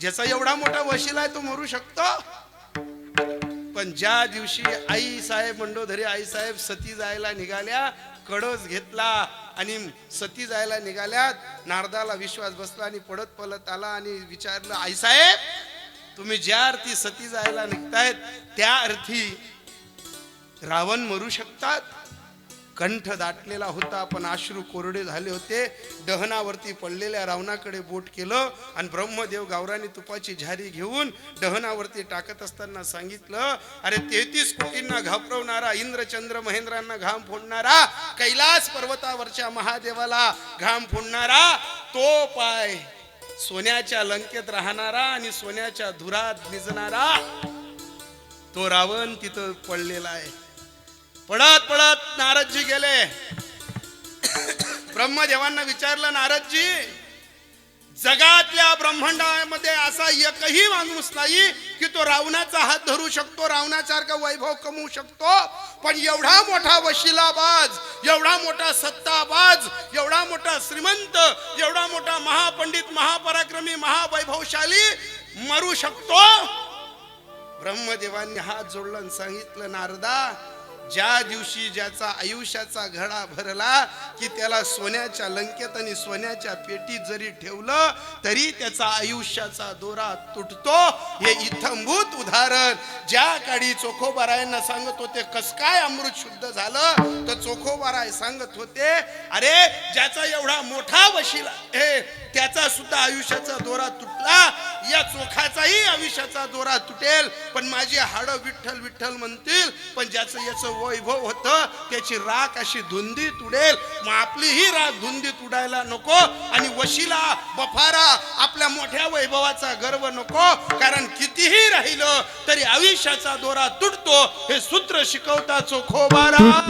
Speaker 1: ज्याचा एवढा मोठा वशील आहे तो मरू शकतो पण ज्या दिवशी आई साहेब मंडोदरी आई साहेब सती जायला निघाल्या कळस घेतला आणि सती जायला निघाल्यात नारदाला विश्वास बसला आणि पळत आला आणि विचारलं आई साहेब तुम्ही ज्या अर्थी सती जायला निघतायत त्या अर्थी रावण मरू शकतात कंठ दाटलेला होता पण अश्रू कोरडे झाले होते दहनावरती पडलेल्या रावणाकडे बोट केलं आणि ब्रह्मदेव गावरानी तुपाची झारी घेऊन दहनावरती टाकत असताना सांगितलं अरे 33 कोटींना घाबरवणारा इंद्र चंद्र महेंद्रांना घाम फोडणारा कैलास पर्वतावरच्या महादेवाला घाम फोडणारा तो पाय सोन्याच्या लंकेत राहणारा आणि सोन्याच्या धुरात निजणारा तो रावण तिथं पडलेला आहे पळत नारदजी गेले ब्रह्मदेवांना विचारलं नारदजी जगातल्या ब्रह्मांडामध्ये असा एकही माणूस नाही की तो रावणाचा हात धरू शकतो रावणासारखा वैभव कमवू शकतो पण एवढा मोठा वशिलाबाज एवढा मोठा सत्ताबाज एवढा मोठा श्रीमंत एवढा मोठा महापंडित महापराक्रमी महावैभवशाली मरू शकतो ब्रह्मदेवांनी हात जोडला आणि सांगितलं नारदा ज्या दिवशी ज्याचा आयुष्याचा घडा भरला की त्याला सोन्याच्या लंकेत आणि सोन्याच्या पेटीत जरी ठेवलं तरी त्याचा आयुष्याचा दोरा तुटतो हे इथंभूत उदाहरण ज्या काळी चोखोबारायांना सांगत होते कस काय अमृत शुद्ध झालं तर चोखोबाराय सांगत होते अरे ज्याचा एवढा मोठा वशिला हे त्याचा सुद्धा आयुष्याचा दोरा तुटला या चोखाचाही आयुष्याचा दोरा तुटेल पण माझी हाडं विठ्ठल विठ्ठल म्हणतील पण ज्याचं याचं वैभव होतं त्याची राख अशी धुंदीत उडेल मग आपलीही राख धुंदीत उडायला नको आणि वशिला बफारा आपल्या मोठ्या वैभवाचा गर्व नको कारण कितीही राहिलं तरी आयुष्याचा दोरा तुटतो हे सूत्र शिकवता चोखोबारा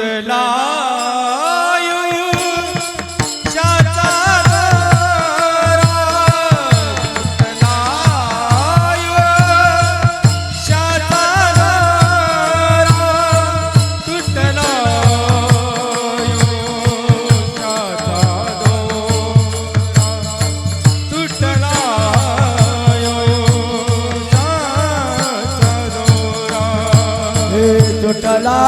Speaker 2: तुटला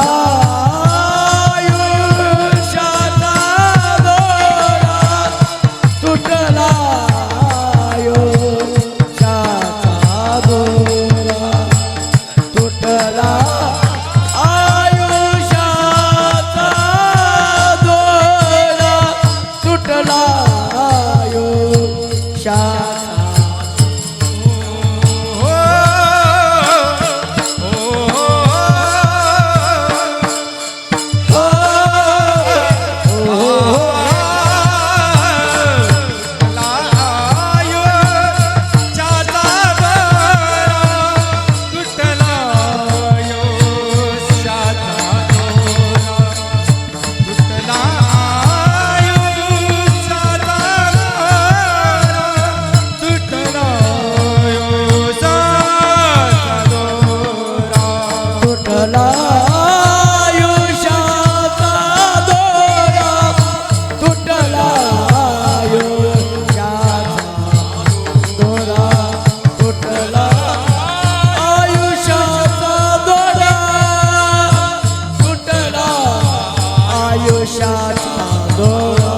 Speaker 2: आयुष्याचा दोरा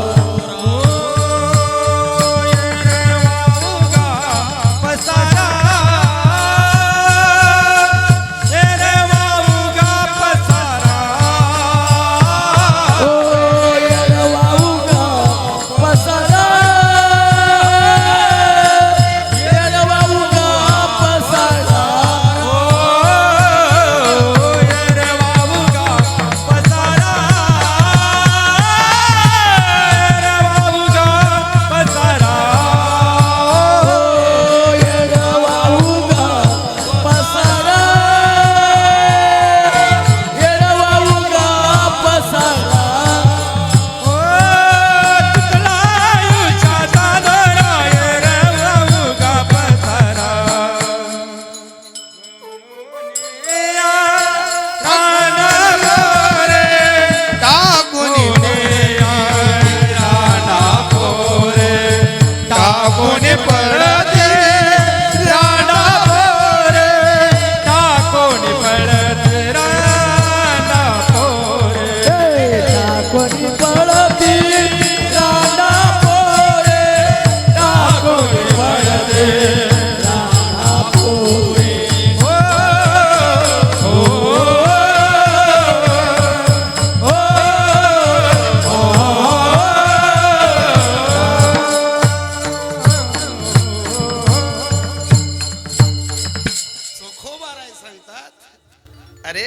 Speaker 1: अरे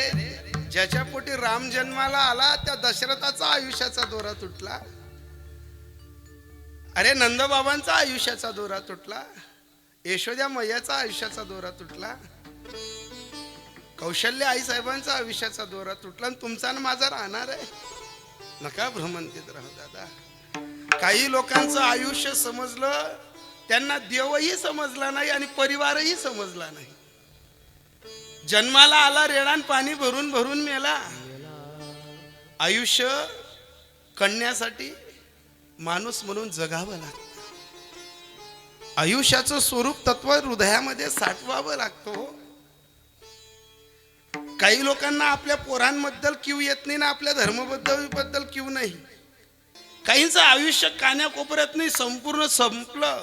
Speaker 1: ज्याच्या पोटी राम जन्माला आला त्या दशरथाचा आयुष्याचा दोरा तुटला. अरे नंदबाबांचा आयुष्याचा दोरा तुटला. यशोद्या मैयाचा आयुष्याचा दोरा तुटला. कौशल्य आई साहेबांचा आयुष्याचा दोरा तुटला. आणि तुमचा आणि माझा राहणार आहे. नका भ्रमंतीत राहू दादा. काही लोकांचं आयुष्य समजलं त्यांना देवही समजला नाही आणि परिवारही समजला नाही. जन्माला आला रेडान पाणी भरून भरून मेला. आयुष्य कळण्यासाठी माणूस म्हणून जगावं लागतं. आयुष्याचं स्वरूप तत्व हृदयामध्ये साठवावं लागतो. काही लोकांना आपल्या पोरांबद्दल किव येत नाही ना आपल्या धर्मबद्दल किव नाही. काहींचं आयुष्य कान्याकोपऱ्यात नाही संपूर्ण संपलं.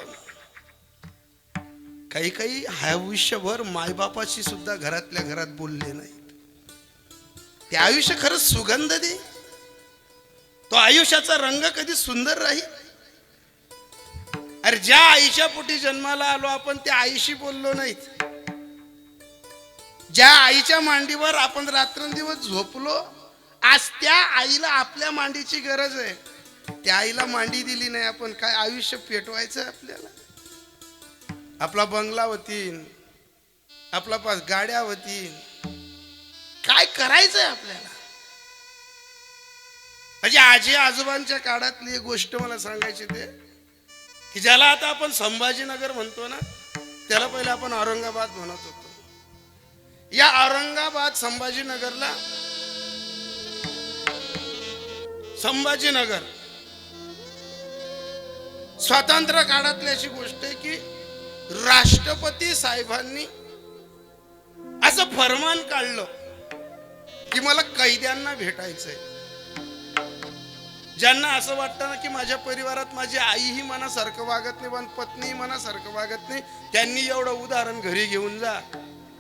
Speaker 1: काही काही आयुष्यभर मायबापाशी सुद्धा घरातल्या घरात बोलले नाहीत. ते आयुष्य खरंच सुगंध दे. तो आयुष्याचा रंग कधी सुंदर राहील. अरे ज्या आईच्या पोटी जन्माला आलो आपण त्या आईशी बोललो नाहीत. ज्या आईच्या मांडीवर आपण रात्रंदिवस झोपलो आज त्या आईला आपल्या मांडीची गरज आहे. त्या आईला मांडी दिली नाही आपण. काय आयुष्य पेटवायचं आपल्याला. आपला बंगला होतीन आपला पास गाड्या होतीन. काय करायचंय आपल्याला. म्हणजे आजी आजोबांच्या काळातली एक गोष्ट मला सांगायची ते की ज्याला आता आपण संभाजीनगर म्हणतो ना त्याला पहिले आपण औरंगाबाद म्हणत होतो. या औरंगाबाद संभाजीनगरला संभाजीनगर स्वातंत्र्य काळातली अशी गोष्ट आहे की राष्ट्रपती साहेबांनी असं फरमान काढलं की मला कैद्यांना भेटायचंय. ज्यांना असं वाटतं ना की माझ्या परिवारात माझी आईही मनासारखं वागत नाही पण पत्नीही मनासारखं वागत नाही त्यांनी एवढं उदाहरण घरी घेऊन जा.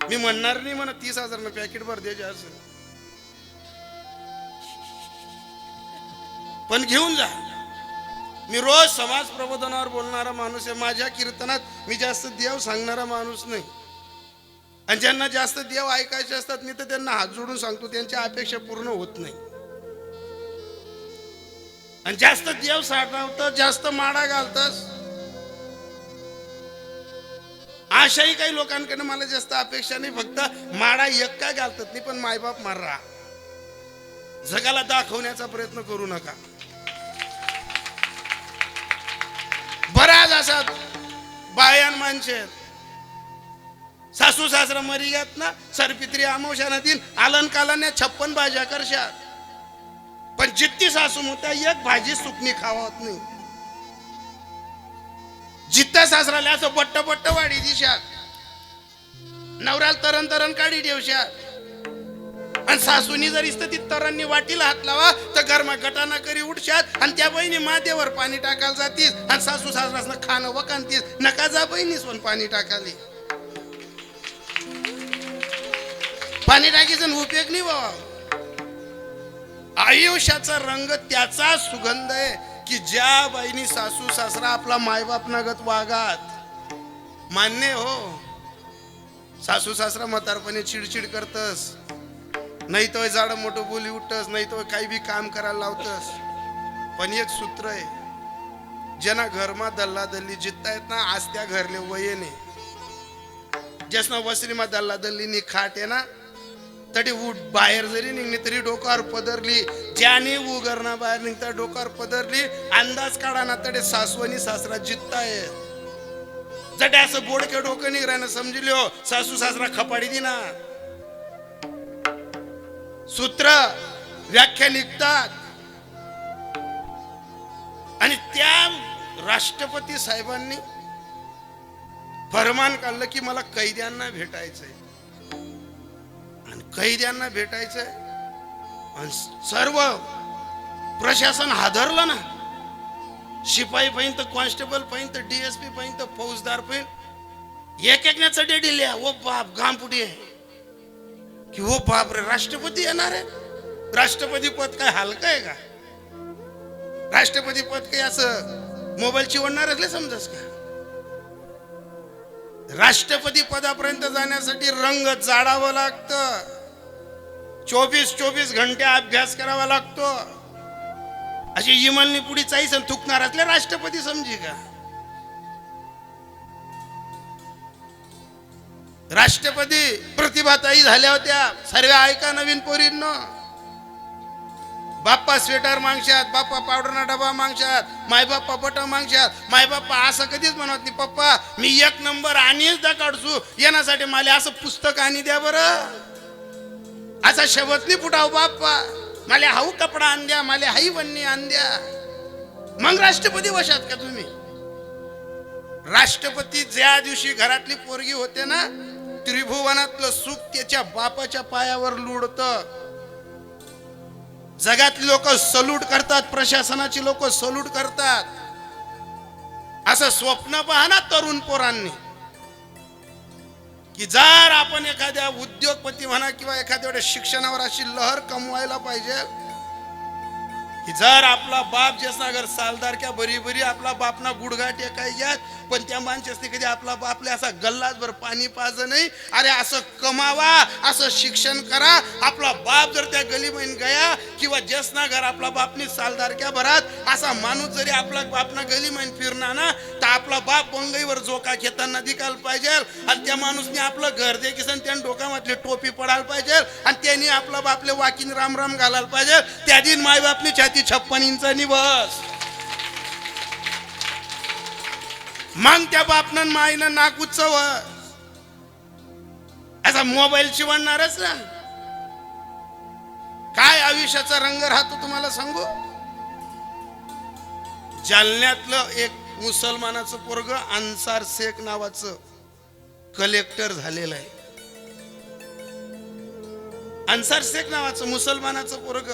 Speaker 1: मी म्हणणार नाही म्हणा 30,000 पॅकेट भर द्यायचे असेल पण घेऊन जा. मी रोज समाज प्रबोधनावर बोलणारा माणूस आहे. माझ्या कीर्तनात मी जास्त देव सांगणारा माणूस नाही. आणि ज्यांना जास्त देव ऐकायचे असतात मी तर त्यांना हात जोडून सांगतो त्यांच्या अपेक्षा पूर्ण होत नाही. आणि जास्त देव साठवतं जास्त माडा घालतस अशाही काही लोकांकडे मला जास्त अपेक्षा नाही. फक्त माडा एक काय घालतात नाही पण मायबाप मारा. जगाला दाखवण्याचा प्रयत्न करू नका. बऱ्याच असतात बायान माणसे सासू सासरा मरी गेत ना सरपित्री अमावस्या नदीन आलन कालाने 56 भाज्या करशात पण जितकी सासू मोठ्या एक भाजी सुकणी खावत नाही. जित्ता सासराला असं बट्ट बट्ट वाढी दिशात नवऱ्याला तरण तरण काढी ठेवशात आणि सासूनी जर इस्थित तरांनी वाटीला हात लावा तर गरमा गटाना करी उठशात आणि त्या बहिणी मादेवर पाणी टाकायला जातीस आणि सासू सासरासनं खाणं वकांतीस नका जा बहिणीस पण पाणी टाकाली पाणी टाकीचा उपयोग नाही बाबा. आयुष्याचा रंग त्याचा सुगंध आहे की ज्या बाईनी सासू सासरा आपला मायबाप नगत वागात. मान्य हो सासू सासरा म्हातारपणे चिडचिड करतस नाही तो जाड मोठं बोली उठतस नाही तो काही बी काम करायला लावतस. पण एक सूत्र आहे ज्यांना घरमा दल्ला दल्ली जिततायत ना आज त्या घरले वयने ज्यासना वसरीमा दल्ला दल्लीनी खाट आहे ना तरी बाहेर जरी निघली तरी डोक्यावर पदरली ज्याने उगरणा बाहेर निघता डोक्यावर पदरली अंदाज काढा ना तडे सासवनी सासरा जितताय जटे असं बोडके डोकं निघरायला समजलो सासू सासरा खपाडी दिना सूत्र व्याख्या निघतात. आणि त्या राष्ट्रपती साहेबांनी फरमान काढलं की मला कैद्यांना भेटायचंय आणि कैद्यांना भेटायचंय आणि सर्व प्रशासन हादरलं ना. शिपाई पाहिजे तर कॉन्स्टेबल पाहिजे तर डीएसपी पाहिजे तर फौजदार पाहिजे एक एकण्याचा डेडिल्या ओ बाप गामपुटी आहे की हो बाप रे राष्ट्रपती येणार आहे. राष्ट्रपती पद काय हलकं आहे का. राष्ट्रपती पद काही असं मोबाईल चिवडणार असले समजस का. राष्ट्रपती पदापर्यंत जाण्यासाठी रंग जाडावं लागतं 24 घंटे अभ्यास करावा लागतो. अशी इमलनी पुढे चाईस थुकणार असले राष्ट्रपती समजी का. राष्ट्रपती प्रतिभाताई झाल्या होत्या सर्व ऐका नवीन पोरींनो. बाप्पा स्वेटर मागशात बाप्पा पावडरना डबा मागशात माय बाप्पा बट मागशात. माय बाप्पा असं कधीच म्हणत नाही पप्पा मी 1 नंबर आणीच दा काढसू येण्यासाठी मला असं पुस्तक आणि द्या बरं. असा शब्द नाही फुटाव बाप्पा मला हाऊ कपडा आण द्या मला हाई बन्नी आण द्या. मग राष्ट्रपती वशात का तुम्ही. राष्ट्रपती ज्या दिवशी घरातली पोरगी होते ना त्रिभुवनातलं सुख त्याच्या बापाच्या पायावर लुडत. जगातली लोक सल्यूट करतात प्रशासनाची लोक सल्यूट करतात. असं स्वप्न पहा ना तरुण पोरांनी की जर आपण एखाद्या उद्योगपती म्हणा किंवा एखाद्या शिक्षणावर अशी लहर कमवायला पाहिजे की जर आपला बाप जसा अगर सालदारक्या बरी बरी आपला बापना गुडघा टेकायच्यात पण त्या माणसाने कधी आपला बापले असा गल्लाच भर पाणी पाज नाही. अरे असं कमावा असं शिक्षण करा. आपला बाप जर त्या गलीमैन गया किंवा जसना घर आपला बापनी सालदारक्या भरात असा माणूस जरी आपला बापना गलीमैन फिरणार ना तर आपला बाप बंगईवर जोका घेताना दिकायला पाहिजे आणि त्या माणूसने आपलं घर दे किसन त्या डोक्यामधली टोपी पडायला पाहिजे आणि त्यांनी आपला बापले वाकीन राम राम घालायला पाहिजे. त्या दिन माय बापनी 56 इंचांनी बस. मग त्या बापनं माईनं नाक उत्सव असा मोबाईल चिवडणारच ना. काय आयुष्याचा रंग राहतो तुम्हाला सांगू. जालन्यातलं एक मुसलमानाचं पोरग अन्सार शेख नावाचं कलेक्टर झालेलं आहे. अन्सार शेख नावाचं मुसलमानाचं पोरग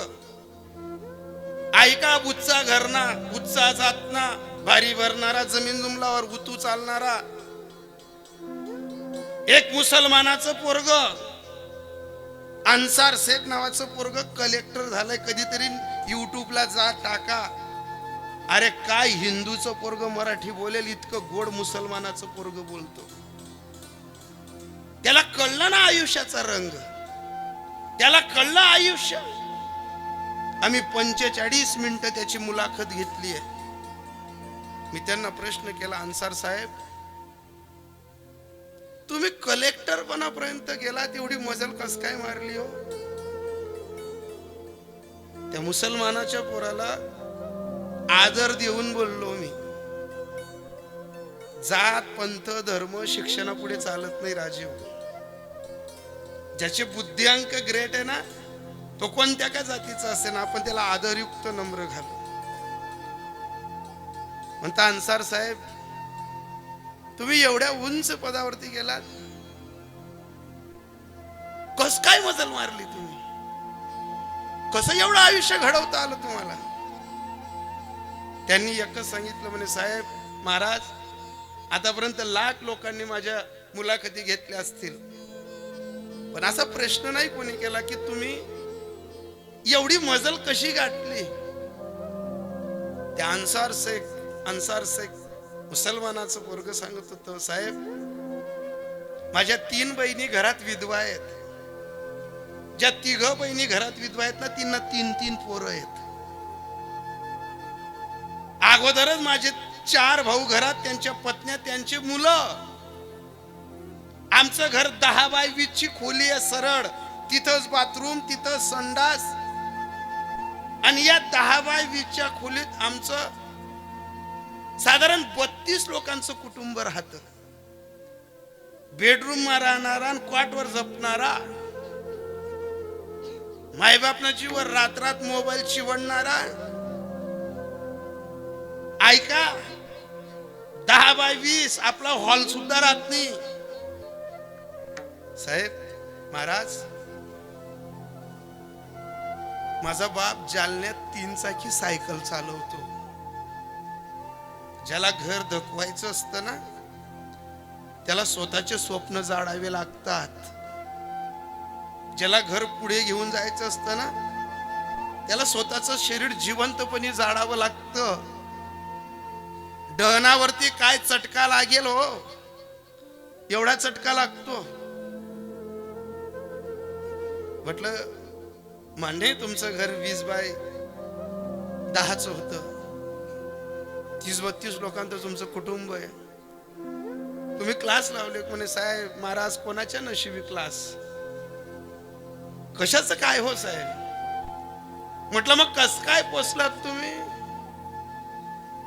Speaker 1: ऐका बुच्चा घरना बुच्चा जातना भारी भरणारा जमीन जुमलावर उतू चालणारा एक मुसलमानाचं पोरग अन्सार शेख नावाचं पोरग कलेक्टर झालंय. कधीतरी युट्यूबला जा टाका. अरे काय हिंदूचं पोरग मराठी बोलेल इतकं गोड मुसलमानाचं पोरग बोलतो. त्याला कळलं ना आयुष्याचा रंग. त्याला कळलं आयुष्य. आम्ही 45 मिनिटं त्याची मुलाखत घेतली आहे. मी त्यांना प्रश्न केला अन्सार साहेब तुम्ही कलेक्टर बनापर्यंत गेला तेवढी मजल कस काय मारली हो. त्या मुसलमानाच्या पोराला आदर देऊन बोललो मी. जात पंथ धर्म शिक्षणापुढे चालत नाही राजीव. ज्याचे बुद्धिअंक ग्रेट आहे ना तो कोणत्या का जातीचा असे ना आपण त्याला आदरयुक्त नम्र घालू. म्हणता अन्सार साहेब तुम्ही एवढ्या उंच पदावरती गेलात कस काय मजल मारली तुम्ही. कसं एवढं आयुष्य घडवता आलं तुम्हाला? त्यांनी एकच सांगितलं म्हणे, साहेब महाराज, आतापर्यंत लाख लोकांनी माझ्या मुलाखती घेतल्या असतील, पण असा प्रश्न नाही कोणी केला की तुम्ही एवढी मजल कशी गाठली. त्या अन्सार शेख मुसलमानाचं पोरग सांगत होतं, साहेब माझ्या 3 बहिणी घरात विधवा आहेत. ज्या 3 बहिणी घरात विधवा आहेत ना, त्यांना 3 पोरं आहेत. अगोदरच माझे 4 भाऊ घरात, त्यांच्या पत्न्या, त्यांची मुलं. आमचं घर 10 बाय 20 ची खोली आहे, सरळ. तिथंच बाथरूम, तिथंच संडास. आणि या 10 बाय 20 च्या खोलीत आमचं साधारण 32 लोकांचं कुटुंब राहतं. बेडरूम मा राहणारा आणि क्वाटवर जपणारा, मायबापना जीवर रात्रात मोबाईल चिवडणारा. ऐका, 10 बाय 20 आपला हॉल सुद्धा राहत नाही. साहेब महाराज, माझा बाप जालन्यात 3 चाकी सायकल चालवतो. ज्याला घर धकवायचं असतं ना, त्याला स्वतःचे स्वप्न जाळावे लागतात. ज्याला घर पुढे घेऊन जायचं असतं ना, त्याला स्वतःचं शरीर जिवंतपणे जाळावं लागतं. डहनावरती काय चटका लागेल हो, एवढा चटका लागतो. म्हटलं मान्य, तुमचं घर 20 बाय 10 होतं, 30-32 लोकांचं तुमचं कुटुंब आहे. तुम्ही क्लास लावले. म्हणे, साहेब महाराज कोणाच्या नशिबी क्लास, कशाचं काय हो साहेब. म्हटलं मग कस काय पोचलात तुम्ही?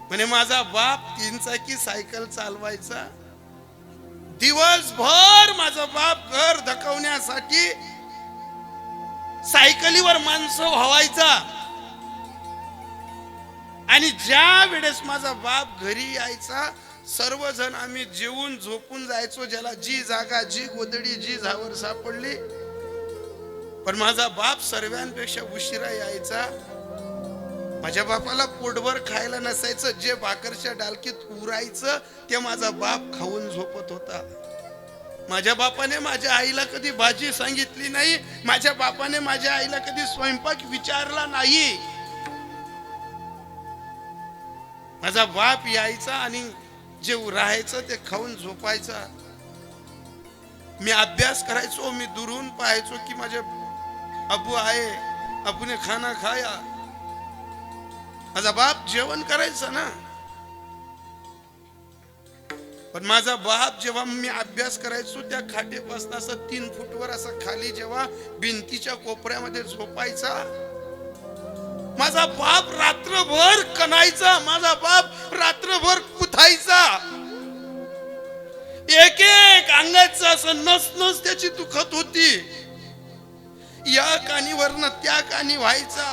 Speaker 1: म्हणे, माझा बाप 3 चाकी सायकल चालवायचा. दिवसभर माझा बाप घर धकवण्यासाठी सायकलीवर माणसं व्हावायचा. आणि ज्या वेळेस माझा बाप घरी यायचा, सर्वजण आम्ही जेवून झोपून जायचो. ज्याला जी जागा, जी गोदडी, जी झावर सापडली. पण माझा बाप सर्वांपेक्षा उशिरा यायचा. माझ्या बापाला पोटभर खायला नसायचं. जे भाकरच्या डालकीत उरायचं ते माझा बाप खाऊन झोपत होता. माझ्या बापाने माझ्या आईला कधी भाजी सांगितली नाही. माझ्या बापाने माझ्या आईला कधी स्वयंपाक विचारला नाही. माझा बाप यायचा आणि जे राहायचं ते खाऊन झोपायचा. मी अभ्यास करायचो. मी दुरून पाहायचो की माझे अबू आहे, अबूने खाना खाया. माझा बाप जेवण करायचा ना. पण माझा बाप जेव्हा मी अभ्यास करायचो, त्या खाटेपासून असं 3 फूटवर असं खाली जेव्हा भिंतीच्या कोपऱ्यामध्ये झोपायचा, माझा बाप रात्रभर कणायचा. माझा बाप रात्रभर कुथायचा. एक अंगाचं असं नस त्याची दुखत होती. या कानीवरनं त्या कानी व्हायचा.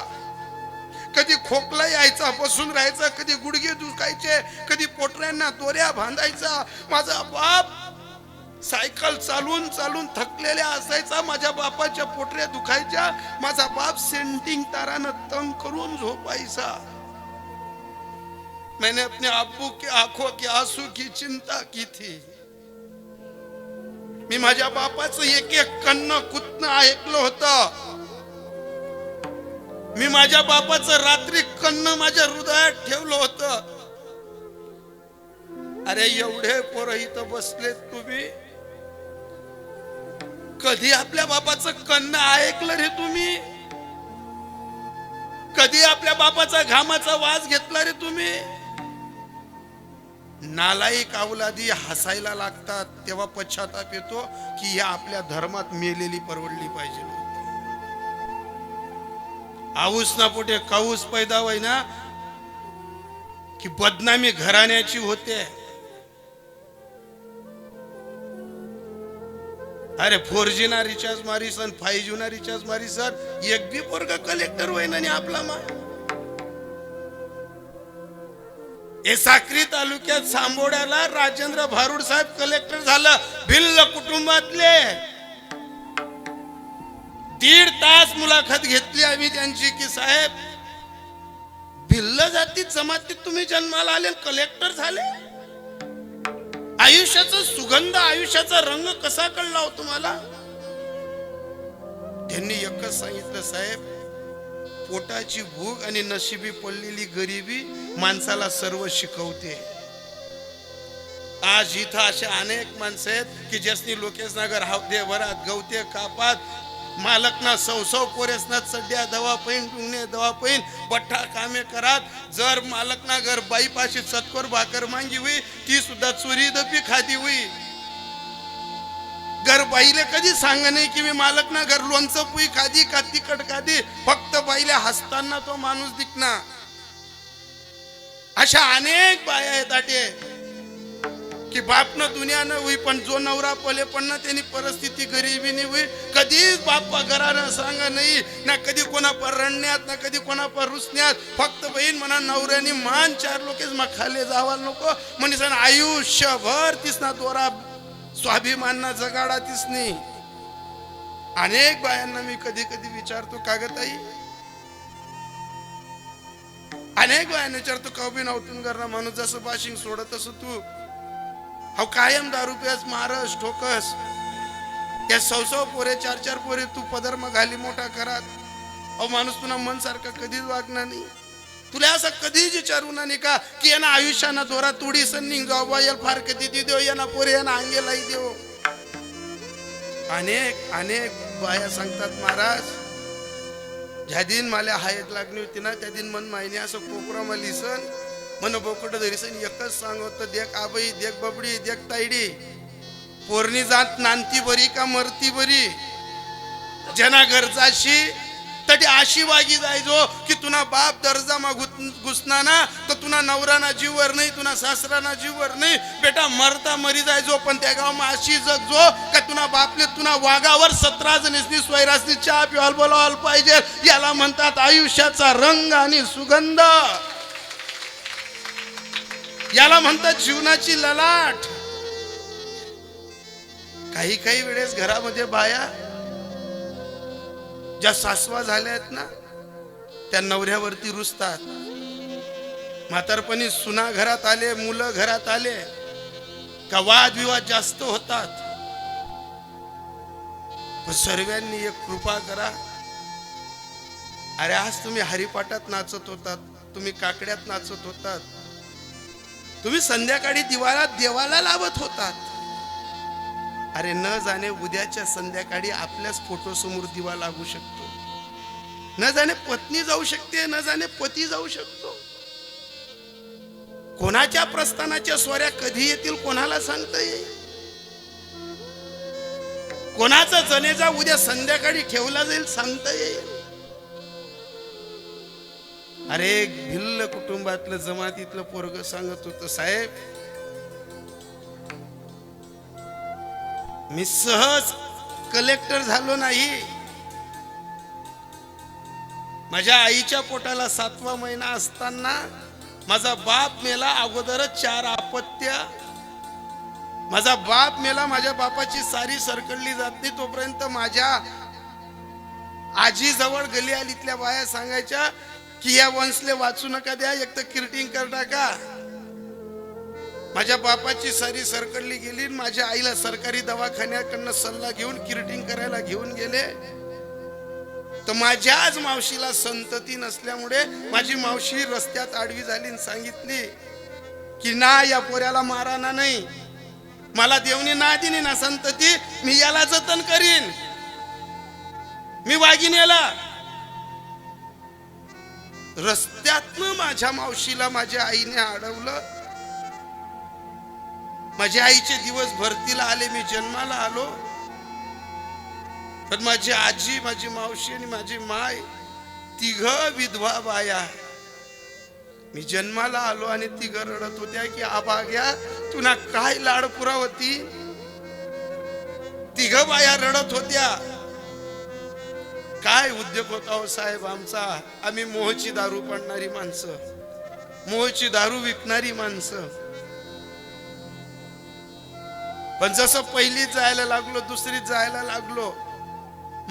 Speaker 1: कधी खोकला यायचा, बसून राहायचा. कधी गुडघे दुखायचे, कधी पोटऱ्यांना दोऱ्या बांधायचा. माझा बाप सायकल चालून थकलेल्या असायचा. माझ्या बापाच्या पोटऱ्या दुखायच्या. माझा बाप सेंटिंग तारानं तंग करून झोपायचा. मैंने अपने अब्बू के आंखों के आंसू की चिंता की थी. मी माझ्या बापाचं एक कन्न कुतन ऐकलं होतं. मी माझ्या बापाचं रात्री कन्न माझ्या हृदयात ठेवलं होतं. अरे एवढे पोरं इथं बसलेत तुम्ही, कधी आपल्या बापाचं कन्न ऐकलं रे तुम्ही? कधी आपल्या बापाचा घामाचा वास घेतला रे तुम्ही? नालायक अवलादी हसायला लागतात तेव्हा पश्चाताप येतो की या आपल्या धर्मात मेलेली परवडली पाहिजे. आऊस ना पोटे काऊस पैदा होय ना की बदनामी घराण्याची होते. अरे 4G ना रिचार्ज मारीसन, 5G ना रिचार्ज मारीसन, एक बी पोरगा कलेक्टर होय ना आपला मा. हे साक्री तालुक्यात सांबोड्याला राजेंद्र भारुड साहेब कलेक्टर झालं. भिल्ल कुटुंबातले 1.5 तास मुलाखत घेतली आम्ही त्यांची की साहेब भिल्ल जातीत जमातीत तुम्ही जन्माला आले कलेक्टर झाले, आयुष्याचा सुगंध आयुष्याचा रंग कसा कळला हो तुम्हाला? त्यांनी एकच सांगितलं साहेब, पोटाची भूक आणि नशिबी पडलेली गरिबी माणसाला सर्व शिकवते. आज इथं असे अनेक माणसं आहेत की ज्यासनी लोकेशनगर हावदे वरात गवते कापात मालकना सौ पोरेसना चड्ड्या दवा पैन टुंगणे दवा पैन बठ्ठा कामे करात. जर मालकना घर बाई पाशी सतकोर भाकर मांगी हुई ती सुद्धा चोरी दपी खाती हुई. घर बाईले कधी सांग नाही की मी मालकना घर लोणचं पुई खादी का तिखट खादी, फक्त बाईले हसताना तो माणूस दिखना. अशा अनेक बाया आहेत आटे की बापनं दुनिया न हुई पण जो नवरा पले पण ना त्यांनी परिस्थिती गरिबी नाही हुई. कधीच बाप्पा घरानं सांगा नाही ना, कधी कोणा पर रडण्यात ना कधी कोणा पर रुसण्यात. फक्त बहीण म्हणा नवऱ्याने मान 4 लोकेच मग खाले जावाल नको म्हणजे आयुष्यभर तिसना दोरा स्वाभिमानना जगाडा तिसनी. अनेक बायांना मी कधी कधी विचारतो कागताई, अनेक बायांना विचारतो कवी नव्हतून करणार माणूस जसं बाशिंग सोडत तसं तू हो कायम दारू प्यास मारस ठोकस. त्या 100 पोरे 4 पोरे तू पदर घाली मोठा करात. अहो माणूस तुला मन सारखा कधीच वागणार नाही. तुला असं कधीच विचारू नाही का की यांना आयुष्याना दोरा तोडी सन्निंग जाऊ याला फार कधी ती देव यांना पोरे यांना अंगेलाही देव. अनेक अनेक बाया सांगतात महाराज ज्या दिन मला हायत लागली होती ना त्या दिन मन माहिनी असं कोपरा मला सन मन बोकड धरीसन एकच सांगत देख आबाई देख बबडी देख तायडी पोरणी जात नांती बरी का मरती बरी. जना गरजाशी तटी अशी वागी जायजो की तुना बाप दर्जा मा घुसना ना तर तुना नवराना जीववर नाही तुना सासराना जीववर नाही बेटा मरता मरी जायजो पण त्या गाव मा अशी जगजो का तुना बापले तुना वागावर 17 जणीसनी स्वैरासनी चहा पिवाल बोलावाल पाहिजे. याला म्हणतात आयुष्याचा रंग आणि सुगंध, याला म्हणतात जीवनाची ललाट. काही काही वेळेस घरामध्ये बाया ज्या सासवा झाल्या आहेत ना त्या नवऱ्यावरती रुसतात. म्हातारपणी सुना घरात आले मुलं घरात आले का वादविवाद जास्त होतात. पण सर्वांनी एक कृपा करा, अरे आज तुम्ही हरिपाठात नाचत होतात, तुम्ही काकड्यात नाचत होतात, तुम्ही संध्याकाळी देवाला लावत होतात. अरे न जाणे उद्याच्या संध्याकाळी आपल्याच फोटो समोर दिवा लागू शकतो. न जाणे पत्नी जाऊ शकते, न जाणे पती जाऊ शकतो. कोणाच्या प्रस्थानाच्या स्वाऱ्या कधी येतील कोणाला सांगता येईल. कोणाचा जनेजा उद्या संध्याकाळी ठेवला जाईल सांगता येईल. अरे भिल्ल कुटुंबातलं जमातीतलं पोरग सांगत होतं साहेब मी सहज कलेक्टर झालो नाही. माझ्या आईच्या पोटाला 7वा महिना असताना माझा बाप मेला. अगोदरच 4 अपत्य. माझा बाप मेला, माझ्या बापाची सारी सरकडली जात नाही तोपर्यंत माझ्या आजी जवळ गली आलीतल्या बाया सांगायच्या की या वंशले वाचू नका द्या, एक तर किरटिंग कर टाका. माझ्या बापाची सारी सरकडली गेली. माझ्या आईला सरकारी दवाखान्याकडनं सल्ला घेऊन किरटिंग करायला घेऊन गेले. तर माझ्याच मावशीला संतती नसल्यामुळे माझी मावशी रस्त्यात आडवी झाली आणि सांगितली की ना या पोऱ्याला माराना नाही, मला देवनी ना दिली ना संतती, मी याला जतन करीन, मी वागीन याला. रस्त्यातनं माझ्या मावशीला माझ्या आईने अडवलं. माझ्या आईचे दिवस भरतीला आले, मी जन्माला आलो. पण माझी आजी माझी मावशी आणि माझी माय 3 विधवा बाया. मी जन्माला आलो आणि 3 रडत होत्या की आबाग्या तुला काय लाड पुरावती. 3 बाया रडत होत्या. काय उद्योग होता हो साहेब आमचा. आम्ही मोहची दारू पडणारी माणसं, मोहची दारू विकणारी माणसं. पण जसं पहिलीत जायला लागलो, दुसरीत जायला लागलो,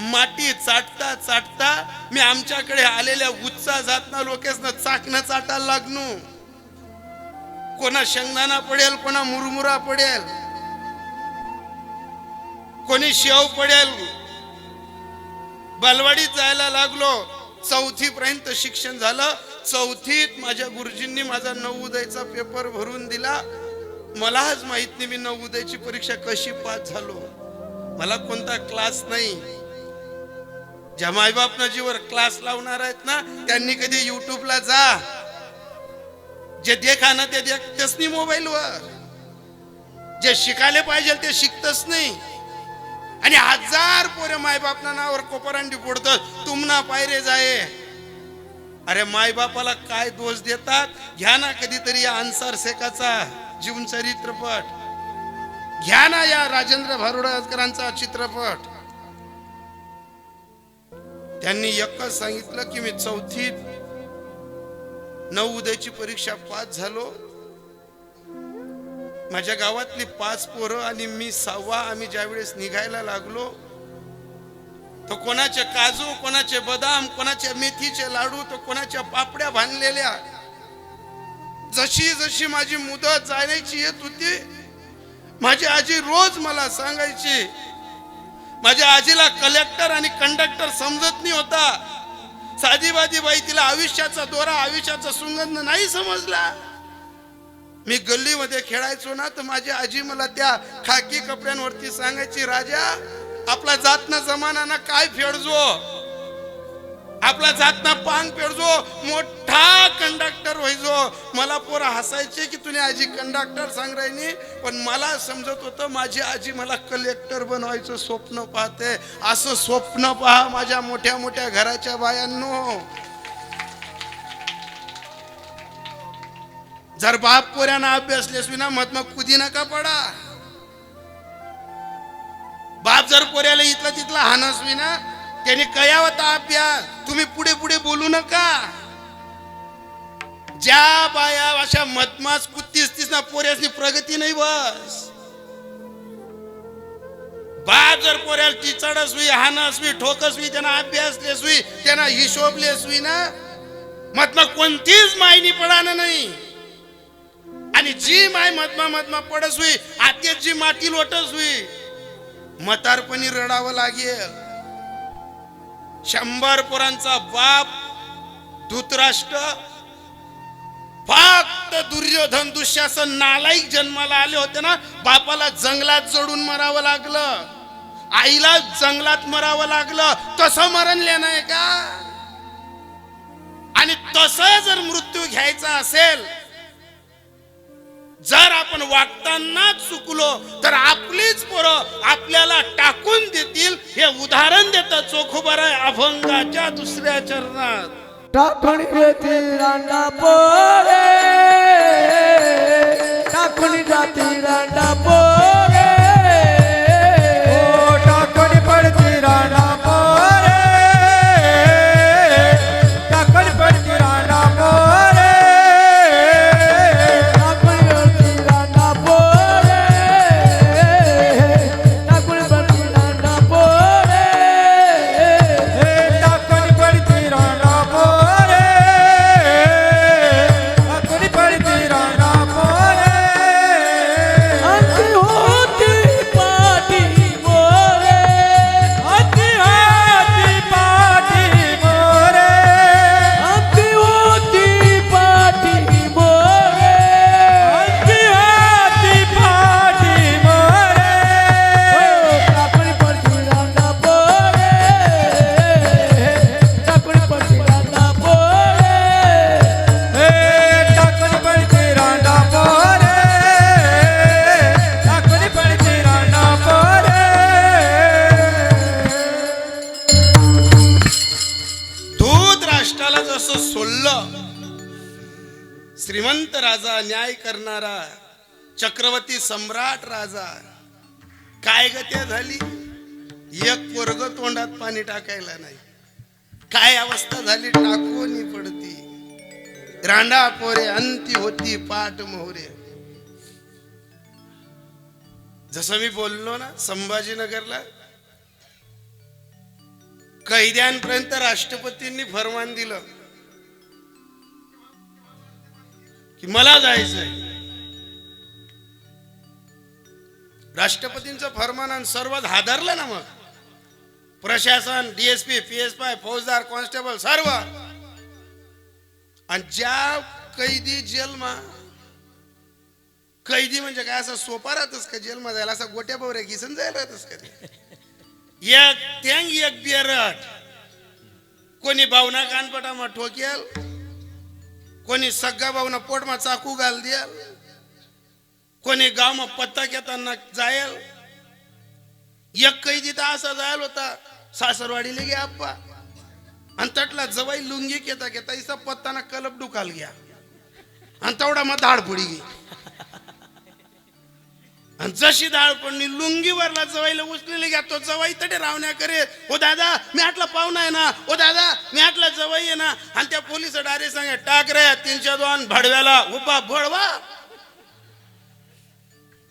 Speaker 1: माती चाटता चाटता मी आमच्याकडे आलेल्या उत्साह जातना लोकेसना चाकणं चाटायला लागणू. कोणा शेंगदाणा पडेल, कोणा मुरमुरा पडेल, कोणी शेव पडेल. बालवाडीत जायला लागलो. 4थी पर्यंत शिक्षण झालं. 4थीत माझ्या गुरुजींनी माझा नवोदयचा पेपर भरून दिला. मलाच माहित नाही मी नवोदयची परीक्षा कशी पास झालो. मला कोणता क्लास नाही. ज्या मायबाप जीवर क्लास लावणार आहेत ना त्यांनी कधी युट्यूबला जा, जे देखा ना ते देखतेच नाही मोबाईलवर. जे शिकायला पाहिजे ते शिकतच नाही. आणि 1000 पोरे मायबापना नावावर कोपरांडी फोडतात, तुमना पायरे जाये. अरे मायबापाला काय दोष देतात. घ्या ना कधीतरी या अन्सार शेखाचा जीवनचरित्रपट, घ्या ना या राजेंद्र भारुडकरांचा चित्रपट. त्यांनी एकच सांगितलं की मी 4थीत नवोदयची परीक्षा पास झालो. माझ्या गावातली 5 पोरं आणि मी 6वा. आम्ही ज्यावेळेस निघायला लागलो तो कोणाचे काजू, कोणाचे बदाम, कोणाचे मेथीचे लाडू, तो कोणाच्या पापड्या बांधलेल्या. जशी जशी माझी मुदत जायची येत होती माझी आजी रोज मला सांगायची. माझ्या आजीला कलेक्टर आणि कंडक्टर समजत नाही होता. साधीबाजी बाई तिला आयुष्याचा दोरा, आयुष्याचा सुगंध नाही समजला. मी गल्लीमध्ये खेळायचो ना तर माझी आजी मला त्या खाकी कपड्यांवरती सांगायची, राजा आपला जातना जमाना ना काय फेडजो, आपला जातना पांग फेडजो, मोठा कंडक्टर व्हायचो. मला पोरं हसायचे की तुने आजी कंडक्टर सांग राहिली, पण मला समजत होतं माझी आजी मला कलेक्टर बनवायचं स्वप्न पाहते. असं स्वप्न पहा माझ्या मोठ्या मोठ्या घराच्या बायांनो. जर बाप पोऱ्यांना अभ्यासलेस विना मत मग कुदी नका पडा. बाप जर पोऱ्याला इथला तिथला हानस विना त्याने कयावता अभ्यास. तुम्ही पुढे पुढे बोलू नका. ज्या बाया अशा मधमास कुत्तीस ना पोऱ्यासनी प्रगती नाही. बस बाप जर पोऱ्याला टिचडसवी, हानसवी, ठोकसवी, त्यांना अभ्यासलेसवी, त्यांना हिशोबलेसवी ना मत मग कोणतीच मायनी पडाना नाही. आणि जी माय मधमा पडसवी, आतेच जी माती लोटसवी, म्हातारपणी रडावं लागेल. 100 पोरांचा बाप धृतराष्ट्र, फक्त दुर्योधन दुःशासन नालायक जन्माला आले होते ना, बापाला जंगलात जोडून मरावं लागलं, आईला जंगलात मरावं लागलं. तसं मरणले नाही का? आणि तसं जर मृत्यू घ्यायचा असेल, जर आपण वागताना चुकलो तर आपलीच पोरं आपल्याला टाकून देतील. हे उदाहरण देतात चोखोबाराय अभंगाच्या 2ऱ्या चरणात.
Speaker 2: टाकून येतील रांडा पोरे, टाकून जाती रांडा पोरे,
Speaker 3: ओ टाकून पडती राणा पोरे, टाकून पडती राणा पोरे,
Speaker 2: टाकून येतील रांडा पोरे, टाकून जाती रांडा पोरे,
Speaker 3: हे टाकून पडती राणा पोरे, टाकून पडती राणा पोरे.
Speaker 2: अंती होती पाठी मोरे,
Speaker 3: हाती हाती पाठी मोरे,
Speaker 2: अंती होती पाठी मोरे,
Speaker 3: हाती हाती पाठी मोरे.
Speaker 2: टाकून पडती रांडा पोरे, टाकून पडती रांडा पोरे.
Speaker 3: हे टाकून पडती रांडा पोरे, टाकून पडती रांडा पोरे.
Speaker 1: दूध राष्ट्राला जसं सोडलं, श्रीमंत राजा, न्याय करणारा, चक्रवर्ती सम्राट राजा, काय गत्या झाली. एक पोरग तोंडात पाणी टाकायला नाही. काय अवस्था झाली, टाकून पडती रांडा पोरे, अंती होती पाठ मोहरे. जसं मी बोललो ना, संभाजीनगरला कैद्यांपर्यंत राष्ट्रपतींनी फरमान दिलं की मला जायचंय. राष्ट्रपतींचं फरमान आणि सर्वच हादरलं ना. मग प्रशासन, डीएसपी, पीएसआय, फौजदार, कॉन्स्टेबल सर्व. आणि ज्या कैदी जेलमा, कैदी म्हणजे काय असं सोपा राहतच का जेलमा जायला? असा गोट्या बावऱ्या किसन जायला राहतच का ते? एक टँग एक बिरट. कोणी भावना कानपटामा ठोकेल, कोणी सगळा भावना पोटमा चाकू घाल द्याल, कोणी गावमा पत्ता घेताना जायल. एक कैदी तर असा जायल होता सासरवाडीला गे आप्पा, आणि तटला जवाई लुंगी घेता घेता इसा पत्ताना कलप डुकाल गया आणि तेवढा मग धाड पडी गे. आणि जशी धाड पडली लुंगीवरला जवाईला उचलेली घ्या. तो जवाई तडे रावण्या करे, ओ दादा मी आटला पाहुणा आहे ना, ओ दादा मी आटला जवाई आहे ना. आणि त्या पोलिस डायरेक्ट सांगे टाक रे 302 भडव्याला उभा भडवा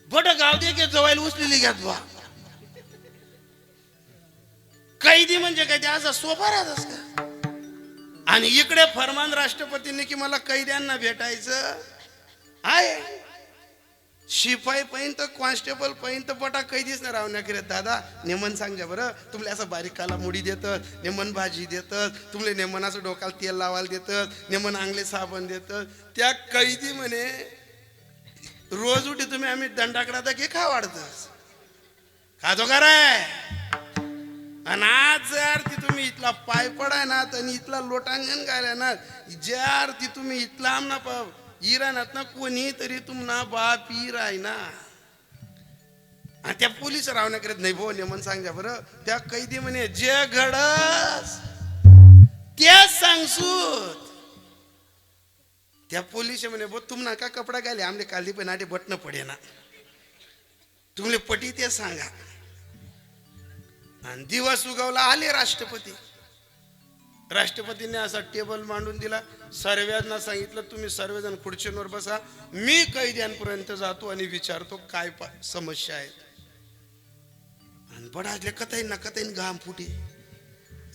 Speaker 1: बड गाव दे की जवाईला उचलेली घ्यात बा. कैदी म्हणजे काय ते असा सोपा राहतस का? आणि इकडे फरमान राष्ट्रपतींनी की मला कैद्यांना भेटायचं आहे. शिपाई पाहिन तर कॉन्स्टेबल पाहिन तर पटा कैदीच नाही रावण्या करत. दादा नेमन सांग बरं, तुमले असं बारीक काला मुडी देतात, नेमन भाजी देतात, तुमले नेमन असं डोक्याला तेल लावायला देतात, नेमन आंगले साबण देतात. त्या कैदी म्हणे रोज उठी तुम्ही आम्ही दंडाकडा तर घे खा वाढतस खातो का रे. आणि आज जर ती तुम्ही इथला पाय पडाय ना तर इथला लोटांगण गायला ना, जर ती तुम्ही इथला आमना इराणात ना कोणी तरी तुमना बाप इर आहे ना. आणि त्या पोलीस रावण्या करत नाही भो नेमन सांग बरं. त्या कैदी म्हणे जे घडस ते सांगसूत. त्या पोलीस म्हणे बो तुम नाका कपडा घाले आमले काली पण आटे बटन पडे ना, तुमले पटी ते सांगा. आणि दिवस उगवला आले राष्ट्रपती. राष्ट्रपतींनी असा टेबल मांडून दिला. सर्वांना सांगितलं तुम्ही सर्वजण खुर्चीवर बसा, मी कैद्यांपर्यंत जातो आणि विचारतो काय समस्या आहेत. आणि बडाजले कथाई ना कथाईन घाम फुटे.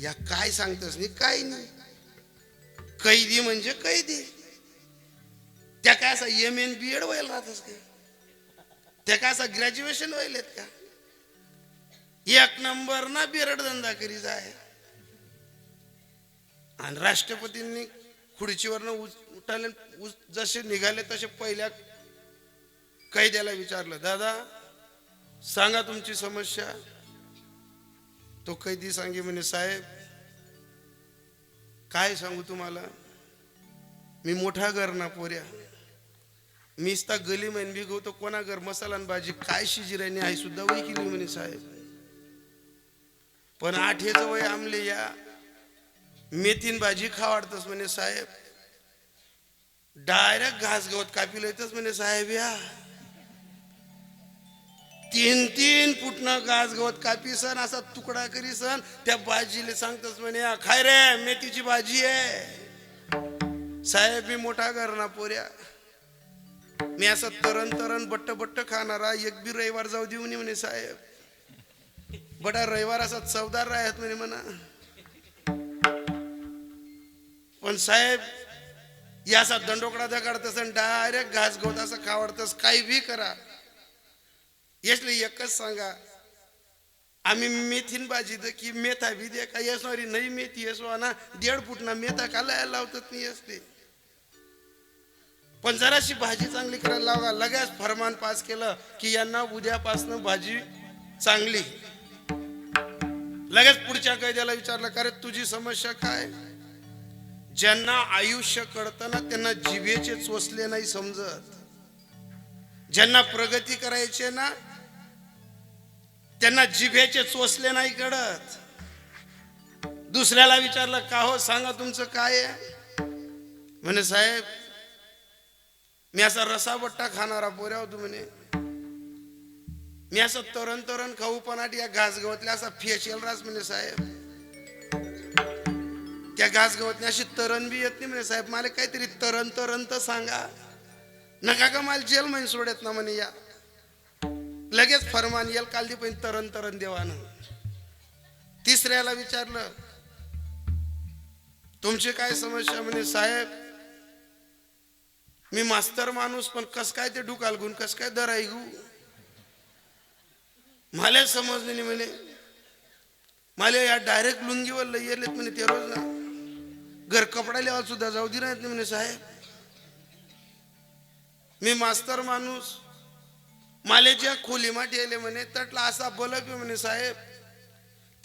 Speaker 1: या काय सांगतस नाही काय नाही. कैदी म्हणजे कैदी. त्या काय असा MN BEd व्हायला राहतस का? त्या काय असा ग्रॅज्युएशन व्हायलेत का? एक नंबर ना बेरड धंदा करी जाय. आणि राष्ट्रपतींनी खुर्चीवरनं उठाले, जसे निघाले तसे पहिल्या कैद्याला विचारलं, दादा सांगा तुमची समस्या. तो कैदी सांगे म्हणे साहेब काय सांगू तुम्हाला, मी मोठा घर ना पोऱ्या, मी इस्ता गली मैन बी गवतो कोणा घर मसाला भाजी काय शिजिरायनी आहे सुद्धा वय केली म्हणे साहेब. पण 8 वय आमले या मेथीन भाजी खावाडतस म्हणे साहेब. डायरेक्ट घास गवत कापी येतच म्हणे साहेब. या 3-3 फुटनं घास गवत कापी सन असा तुकडा करी सन त्या भाजीला सांगतस म्हणे खाय रे मेथीची भाजी आहे. साहेब मी मोठा घर ना पोऱ्या, मी असं तरण बट्ट खाणारा एक बी रविवार जाऊ देऊ नये म्हणे साहेब. बडा रविवार असा चवदार राहत म्हणे म्हणा. पण साहेब याचा दंडोकडा दगाडतस आणि डायरेक्ट घास गवत असं खावडतस. काही बी करा यसले एकच सांगा, आम्ही मेथीन भाजी दे की मेथा बी दे का यसवारी नाही मेथी यसवा ना 1.5 फुटना मेथा खायला लावतात नाही असते. पण जराशी भाजी चांगली करायला लावा. लगेच फरमान पास केलं की यांना उद्यापासून भाजी चांगली. लगेच पुढच्या कैद्याला विचारलं का रे तुझी समस्या काय. ज्यांना आयुष्य कळतं ना त्यांना जिभेचे चोचले नाही समजत. ज्यांना प्रगती करायचे ना त्यांना जिभेचे चोचले नाही कळत. दुसऱ्याला विचारलं का हो सांगा तुमचं काय आहे. म्हणे साहेब मी असा रसाबट्टा खाणारा पोऱ्या होतो म्हणे. मी असं तरण खाऊ पण या घास गवतले असा फेशियल रास म्हणे साहेब. त्या घास गवतने अशी तरण बी येत नाही म्हणे साहेब. मला काहीतरी तरण तर सांगा. नका का मला जेल मध्ये सोडत ना म्हणे. या लगेच फरमान येल काल पण तरण देवानं. तिसऱ्याला विचारलं तुमची काय समस्या म्हणे साहेब मी मास्तर माणूस पण कस काय ते डुकाल गुण कस काय दर ऐकू मला समजले नाही म्हणे मला या डायरेक्ट लुंगीवर लई येलेत म्हणे ते रोज ना घर कपडा लिहावा सुद्धा जाऊ दे नाहीत म्हणे साहेब मी मास्तर माणूस मला ज्या खोली माठी येले म्हणे तटला असा बलप आहे म्हणे साहेब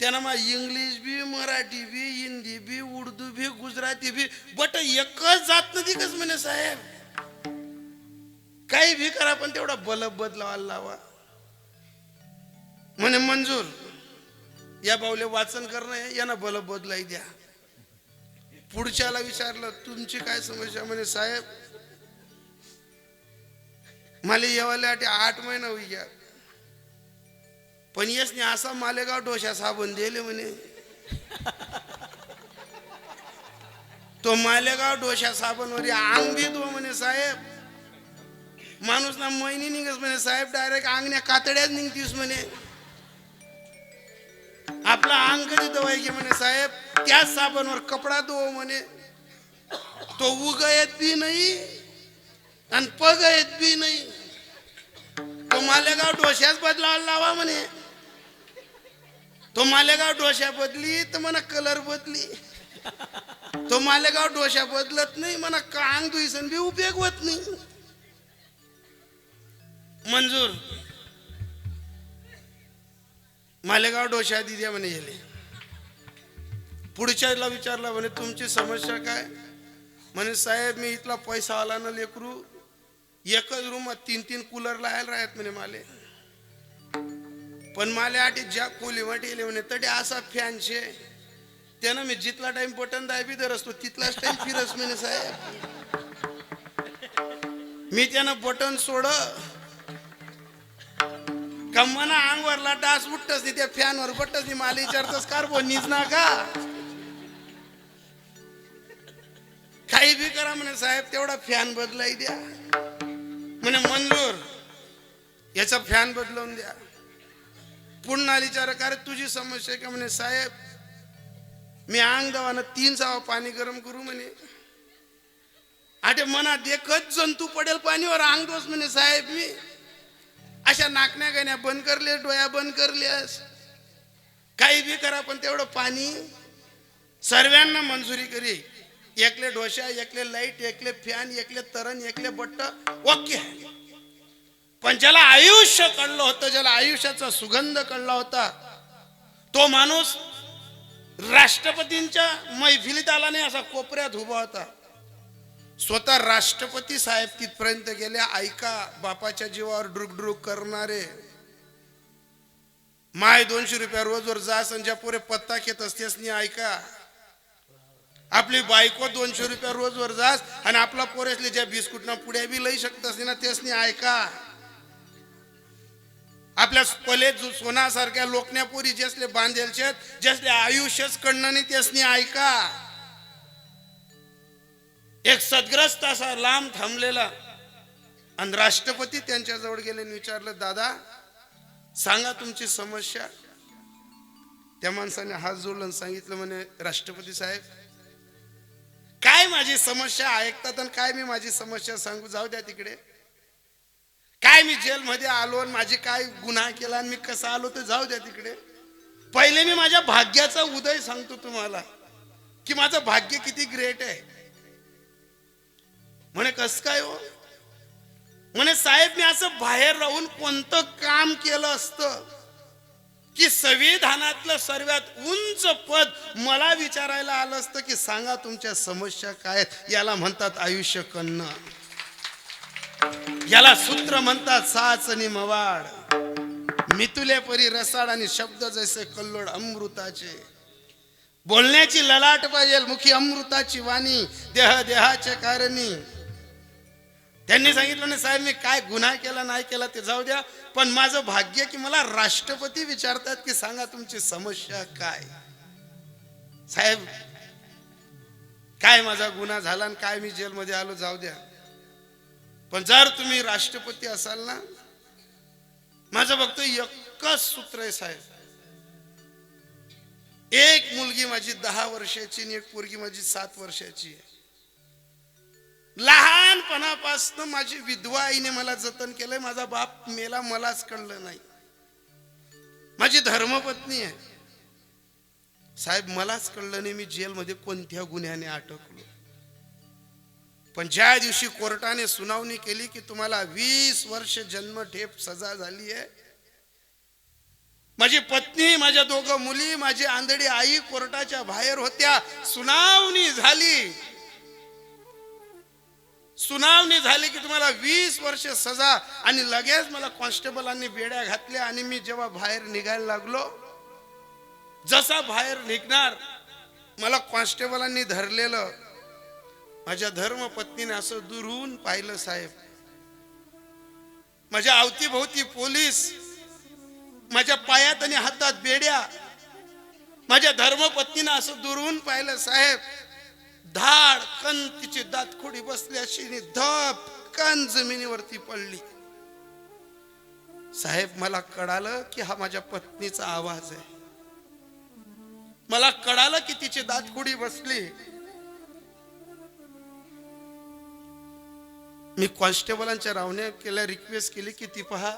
Speaker 1: त्यानं मा इंग्लिश बी मराठी बी हिंदी बी उर्दू बी गुजराती बी बट एकच जात नाही कस म्हणे साहेब काही भी करा पण तेवढा बलप बदलावा लावा म्हणे मंजूर या बावले वाचन करणं यांना बलप बदलाई द्या पुढच्याला विचारलं तुमची काय समस्या म्हणे साहेब मला येवाले 8 महिना होई गया पण येस नाही असा मालेगाव डोशा साबण दिले म्हणे तो मालेगाव डोशा साबणवर अंग बी दो म्हणे साहेब माणूस ना महिनी निघस म्हणे साहेब डायरेक्ट अंगण्या कातड्याच निघतीस म्हणे आपला अंग कधी दवाई घे म्हणे साहेब त्याच साबणवर कपडा धुव म्हणे तो उग येत बी नाही आणि पग येत बी नाही तो मालेगाव डोश्याच बदलावा लावा म्हणे तो मालेगाव डोश्या बदली तर म्हणा कलर बदली तो मालेगाव डोश्या बदलत नाही म्हणा अंग धुईसन बी उपयोग होत नाही मंजूर मालेगाव डोशा दिद्या म्हणे गेले पुढच्याला विचारला म्हणे तुमची समस्या काय म्हणे साहेब मी इथला पैसा आला ना लेकरू एकच रूमात 3 कूलर लायला राहत म्हणे माले पण माले आठी ज्या खोली वाटी येले म्हणे तटे असा फॅन शे त्यानं मी जितला टाइम बटन दाबी दर असतो तिथलाच टाइम फिरस म्हणे साहेब मी त्यानं बटन सोड कम्माना अंगवरला डास उठतच नाही त्या फॅनवर बटच नाही मला विचारतस कार्बो निजना का काही बी करा म्हणे साहेब तेवढा फॅन बदलाई द्या म्हणे मंजूर याचा फॅन बदलवून द्या पुन्हा विचार का रे तुझी समस्या का म्हणे साहेब मी अंग दवानं 3 सावा पाणी गरम करू म्हणे आटे मना देखत जंतू पडेल पाणीवर अंग दोस म्हणे साहेब मी अशा नाकण्या गाण्या बंद करले डोळ्या बंद करल्यास काही बी करा पण तेवढं पाणी सर्वांना मंजुरी करी एकले डोशा एकले लाईट एकले फॅन एकले तरण एकले बट्ट ओके पण ज्याला आयुष्य कळलं होतं ज्याला आयुष्याचा सुगंध कळला होता तो माणूस राष्ट्रपतींच्या मैफिलीत आला नाही असा कोपऱ्यात उभा होता स्वतः राष्ट्रपती साहेब तिथपर्यंत गेले ऐका बापाच्या जीवावर डुरुक करणारे माय 200 रुपया रोजवर जा संध्या पुरे पत्ता घेत असतेस नाही ऐका आपली बायको 200 रुपया रोजवर जास आणि आपला पोरेसले ज्या बिस्कुटना पुड्या बी लई शकतस नाही ना तेच नाही ऐका आपल्या पले सोनासारख्या लोकन्या पोरी जसले बांधेल शेत जसले आयुष्यच कडनं नाही तेच नाही ऐका एक सदग्रस्त असा लांब थांबलेला आणि राष्ट्रपती त्यांच्या जवळ गेले आणि विचारलं दादा सांगा तुमची समस्या त्या माणसाने हात जोडला आणि सांगितलं म्हणे राष्ट्रपती साहेब काय माझी समस्या ऐकतात आणि काय मी माझी समस्या सांगू जाऊ द्या तिकडे काय मी जेल मध्ये आलो आणि माझी काय गुन्हा केला आणि मी कसा आलो ते जाऊ द्या तिकडे पहिले मी माझ्या भाग्याचा उदय सांगतो तुम्हाला की माझं भाग्य किती ग्रेट आहे म्हणे कस काय हो म्हणे साहेब मी असं बाहेर राहून कोणतं काम केलं असतं की संविधानातलं सर्वात उंच पद मला विचारायला आलं असतं की सांगा तुमच्या समस्या काय याला म्हणतात आयुष्य कन्न याला सूत्र म्हणतात साच आणि मवाड मितुले परी रसाळ आणि शब्द जैसे कल्लोळ अमृताचे बोलण्याची ललाट पाहिजे मुखी अमृताची वाणी देह देहाचे कारणी त्यांनी सांगितलं नाही साहेब मी काय गुन्हा केला नाही केला ते जाऊ द्या पण माझं भाग्य की मला राष्ट्रपती विचारतात की सांगा तुमची समस्या काय साहेब काय माझा गुन्हा झाला आणि काय मी जेलमध्ये आलो जाऊ द्या पण जर तुम्ही राष्ट्रपती असाल ना माझं फक्त एकच सूत्र आहे साहेब एक मुलगी माझी 10 वर्षाची आणि एक पोरगी माझी 7 वर्षाची आहे. लहानपणापासून माझी विधवा आईने मला जतन केलंय. माझा बाप मेला मलाच कळलं नाही. माझी धर्मपत्नी आहे साहेब, मलाच कळलं नाही मी जेलमध्ये कोणत्या गुन्ह्याने अटकलो. पण ज्या दिवशी कोर्टाने सुनावणी केली की तुम्हाला 20 वर्ष जन्मठेप सजा झाली आहे, माझी पत्नी, माझ्या 2 मुली, माझी आंधळी आई कोर्टाच्या बाहेर होत्या. सुनावणी झाली की तुम्हाला 20 वर्ष सजा. आणि लगेच मला कॉन्स्टेबलांनी बेड्या घातल्या. आणि मी जेव्हा बाहेर निघायला लागलो, जसा बाहेर निघणार मला कॉन्स्टेबलांनी धरलेलं. माझ्या धर्मपत्नीने असं दुरून पाहिलं साहेब. माझ्या अवतीभोवती पोलीस, माझ्या पायात आणि हातात बेड्या. माझ्या धर्मपत्नीने असं दुरून पाहिलं साहेब. धाडकन तिची दातखोडी बसली अशी आणि धपकन जमिनीवरती पडली. साहेब मला कळालं की हा माझ्या पत्नीचा आवाज आहे. मला कळालं की तिची दातखोडी बसली. मी कॉन्स्टेबलांच्या रावण्या केल्या, रिक्वेस्ट केली की ती पहा,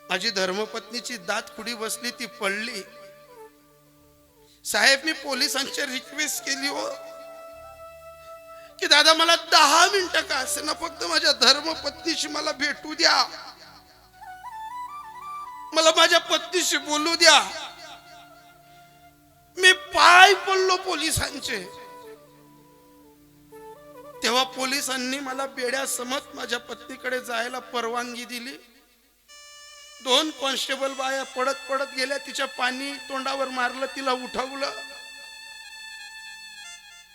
Speaker 1: माझी धर्मपत्नीची दातखोडी बसली, ती पडली. साहेब मी पोलिसांच्या रिक्वेस्ट केली हो की दादा मला 10 मिनिटं का असेना फक्त माझ्या धर्मपत्नीशी मला भेटू द्या, मला माझ्या पत्नीशी बोलू द्या. मी पाय पडलो पोलिसांचे. तेव्हा पोलिसांनी मला बेड्या समत माझ्या पत्नीकडे जायला परवानगी दिली. 2 कॉन्स्टेबल बाया पडत पडत गेल्या. तिच्या पाणी तोंडावर मारलं, तिला उठवलं.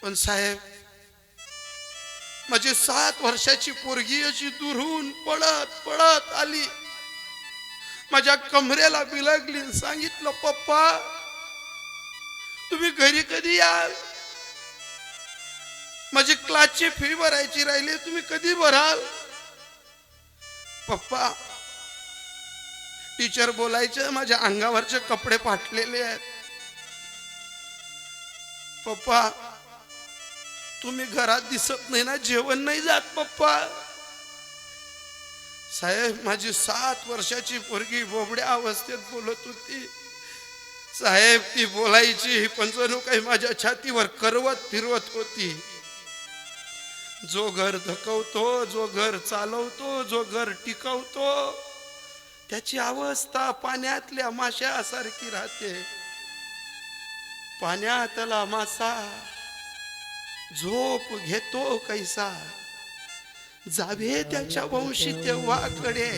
Speaker 1: पण साहेब माझी 7 वर्षाची पोरगी अशी दुरून पडत पडत आली. माझ्या कमरेला बिलगली. सांगितलं पप्पा तुम्ही घरी कधी याल? माझी क्लासची फी भरायची राहिली, तुम्ही कधी भराल? पप्पा टीचर बोलायचे माझ्या अंगावरचे कपडे फाटलेले आहेत. पप्पा तुम्ही घरात दिसत नाही ना, जेवण नाही जात पप्पा. साहेब माझी 7 वर्षाची पोरगी बोबड्या अवस्थेत बोलत होती. साहेब ती बोलायची पण जणू काही माझ्या छातीवर करवत फिरवत होती. जो घर धकवतो, जो घर चालवतो, जो घर टिकवतो, त्याची अवस्था पाण्यातल्या माशासारखी राहते. पाण्यातला मासा झोप घेतो कैसा, जावे त्याच्या वंशी तेव्हाकडे.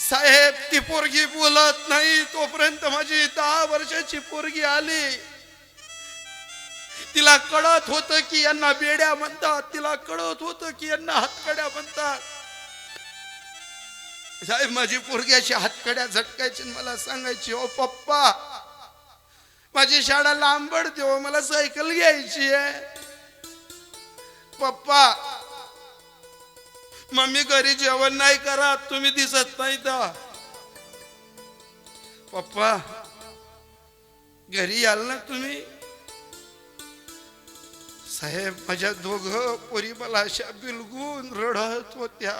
Speaker 1: साहेब ती पोरगी बोलत नाही तोपर्यंत माझी 10 वर्षाची पोरगी आली. तिला कळत होतं की यांना बेड्या म्हणतात, तिला कळत होतं की यांना हातकड्या म्हणतात. साहेब माझी पोरगी अशी हातकड्या झटकायची, मला सांगायची ओ पप्पा माझी शाळा लांब पडते हो, मला सायकल घ्यायची आहे. पप्पा मम्मी घरी जेवण नाही करत, तुम्ही दिसत नाही तर. पप्पा घरी याल ना तुम्ही? साहेब माझ्या 2 पोरी मला अशा बिलगून रडत होत्या.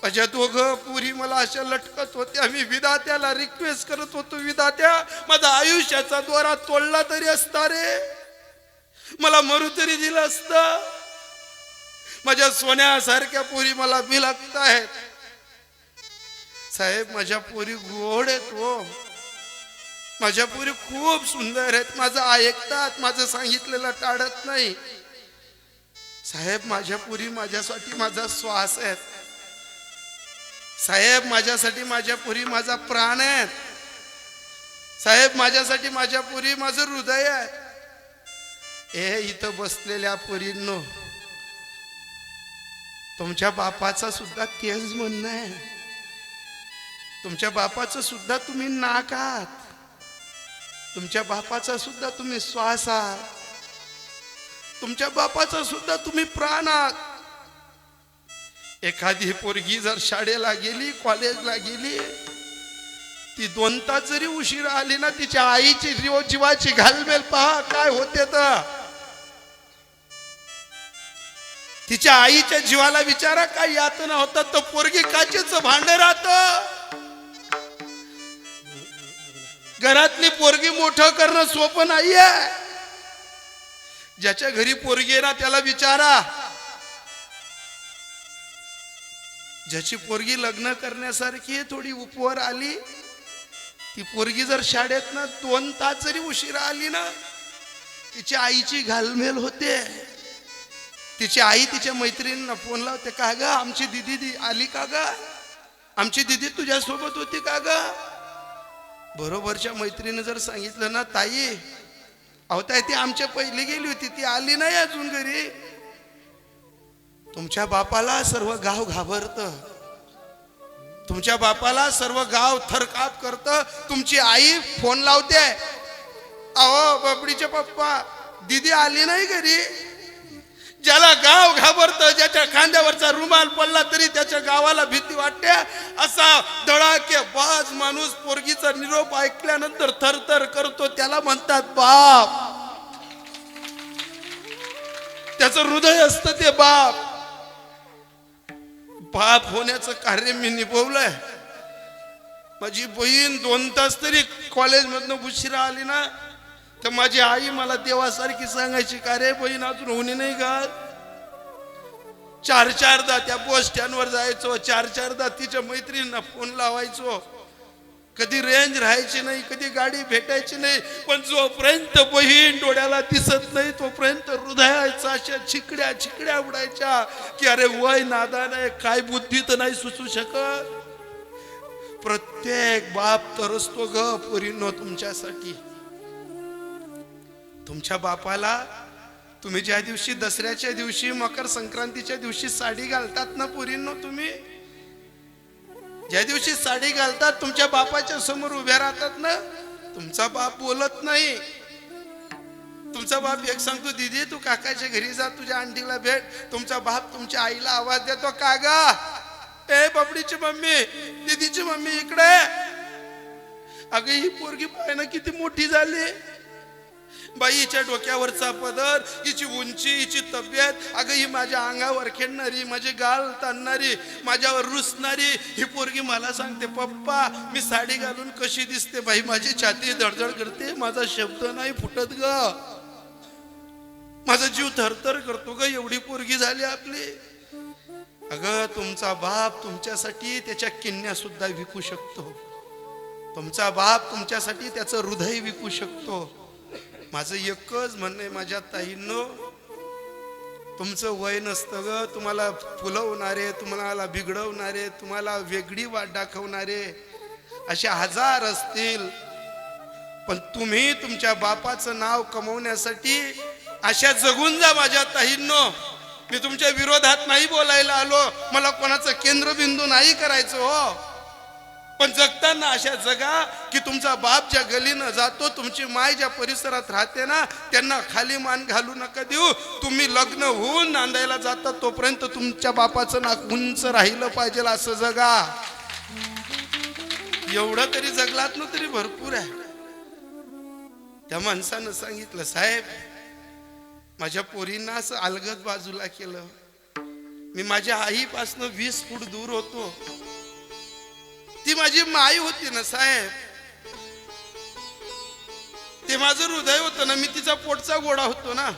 Speaker 1: माझ्या 2 पोरी मला अशा लटकत होत्या. मी विधात्याला रिक्वेस्ट करत होतो, विधात्या माझा आयुष्याचा दोरा तोडला तरी असता रे, मला मरू तरी दिलं असतं. माझ्या सोन्यासारख्या पोरी मला बिलगत आहेत. साहेब माझ्या पोरी गोड आहेत हो, माझ्या पोरी खूप सुंदर आहेत, माझं ऐकतात, माझं सांगितलेलं टाळत नाही. साहेब माझ्या पोरी माझ्यासाठी माझा श्वास आहेत. साहेब माझ्यासाठी माझ्या पोरी माझा प्राण आहेत. साहेब माझ्यासाठी माझ्या पोरी माझं हृदय आहे. ए इथं बसलेल्या पोरींनो, तुमच्या बापाचा सुद्धा तेच म्हणणं आहे. तुमच्या बापाचं सुद्धा तुम्ही नाक आहात, तुमच्या बापाचा सुद्धा तुम्ही श्वास आहात, तुमच्या बापाचा सुद्धा तुम्ही प्राण आहात. एखादी पोरगी जर शाळेला गेली, कॉलेजला गेली, ती 2 तास जरी उशीर आली ना, तिच्या आईची जीवाची घालमेल पहा काय होते. तर तिच्या आईच्या जीवाला विचारा काय यातना होतात. तर पोरगी काचेचं भांड राहत. घरातली पोरगी मोठं करणं सोपं नाहीये. ज्याच्या घरी पोरगी आहे ना त्याला विचारा. ज्याची पोरगी लग्न करण्यासारखी थोडी उपवर आली, ती पोरगी जर शाळेत ना 2 तास जरी उशिरा आली ना, तिच्या आईची घालमेल होते. तिची आई तिच्या मैत्रिणींना फोन लावते, का ग आमची दीदी आली का ग, आमची दीदी तुझ्यासोबत होती का ग. बरोबरच्या मैत्रिणीने जर सांगितलं ना, ताई अहो ताई ती आमच्या पहिली गेली होती, ती आली नाही अजून घरी. तुमच्या बापाला सर्व गाव घाबरतं. तुमच्या बापाला सर्व गाव थरकाप करतं. तुमची आई फोन लावते, अहो बबडीचे पप्पा दीदी आली नाही घरी. ज्याला गाव घाबरतं, ज्याच्या खांद्यावरचा रुमाल पडला तरी त्याच्या गावाला भीती वाटते, असा धडाकेबाज माणूस पोरगीचा निरोप ऐकल्यानंतर थरथर करतो, त्याला म्हणतात बाप. त्याचं हृदय असतं ते बाप. बाप होण्याचं कार्य मी निभवलंय. माझी बहीण 2 तास तरी कॉलेजमधनं उशिरा आली ना, तर माझी आई मला देवासारखी सांगायची, का रे बहीण अजून होणी नाही का. 4-4दा त्या बस स्टँडवर जायचो, 4-4दा तिच्या मैत्रिणींना फोन लावायचो. कधी रेंज राहायची नाही, कधी गाडी भेटायची नाही. पण जोपर्यंत बहीण डोळ्याला दिसत नाही तोपर्यंत हृदयाचा अशा छिकड्या छिकड्या उडायच्या की अरे वय नादान आहे, काय बुद्धी तर नाही सुचू शकत. प्रत्येक बाप तरसतो ग पोरींनो तुमच्यासाठी. तुमच्या बापाला तुम्ही ज्या दिवशी दसऱ्याच्या दिवशी मकर संक्रांतीच्या दिवशी साडी घालतात ना पोरींनो, तुम्ही ज्या दिवशी साडी घालतात तुमच्या बापाच्या समोर उभ्या राहतात ना, तुमचा बाप बोलत नाही. तुमचा बाप एक सांगतो, दीदी तू काकाच्या घरी जा, तुझ्या आंटीला भेट. तुमचा बाप तुमच्या आईला आवाज देतो, का ग ए बबडीची मम्मी, दीदीची मम्मी इकडे. अगं ही पोरगी पाय ना किती मोठी झाली. बाई हिच्या डोक्यावरचा पदर, हिची उंची, हिची तब्येत, अगं ही माझ्या अंगावर खेळणारी, माझे गाल ताणणारी, माझ्यावर रुसणारी ही पोरगी मला सांगते, पप्पा मी साडी घालून कशी दिसते. बाई माझी छाती धडधड करते, माझा शब्द नाही फुटत ग, माझा जीव थरथर करतो ग, एवढी पोरगी झाली आपली. अगं तुमचा बाप तुमच्यासाठी त्याच्या किन्या सुद्धा विकू शकतो. तुमचा बाप तुमच्यासाठी त्याचं हृदय विकू शकतो. माझं एकच म्हणणं आहे माझ्या ताईंनो, तुमचं वय नसतं ग. तुम्हाला फुलवणारे, तुम्हाला बिघडवणारे, तुम्हाला वेगळी वाट दाखवणारे असे 1000 असतील, पण तुम्ही तुमच्या बापाचं नाव कमवण्यासाठी अशा जगून जा माझ्या ताईंनो. मी तुमच्या विरोधात नाही बोलायला आलो, मला कोणाचं केंद्रबिंदू नाही करायचं हो, पण जगताना अशा जगा की तुमचा बाप ज्या गलीनं जातो, तुमची माय ज्या परिसरात राहते ना, त्यांना खाली मान घालू नका देऊ. तुम्ही लग्न होऊन नांदायला जाता तोपर्यंत तुमच्या बापाचं नाक उंच राहिलं पाहिजे असं जगा. एवढं तरी जगलात ना तरी भरपूर आहे. त्या माणसानं सांगितलं, साहेब माझ्या पोरींना असं अलगद बाजूला केलं. मी माझ्या आईपासून 20 फूट दूर होतो. ती माझी माई होती ना साहेब, ते माझं हृदय होतं ना, मी तिचा पोटचा गोडा होतो ना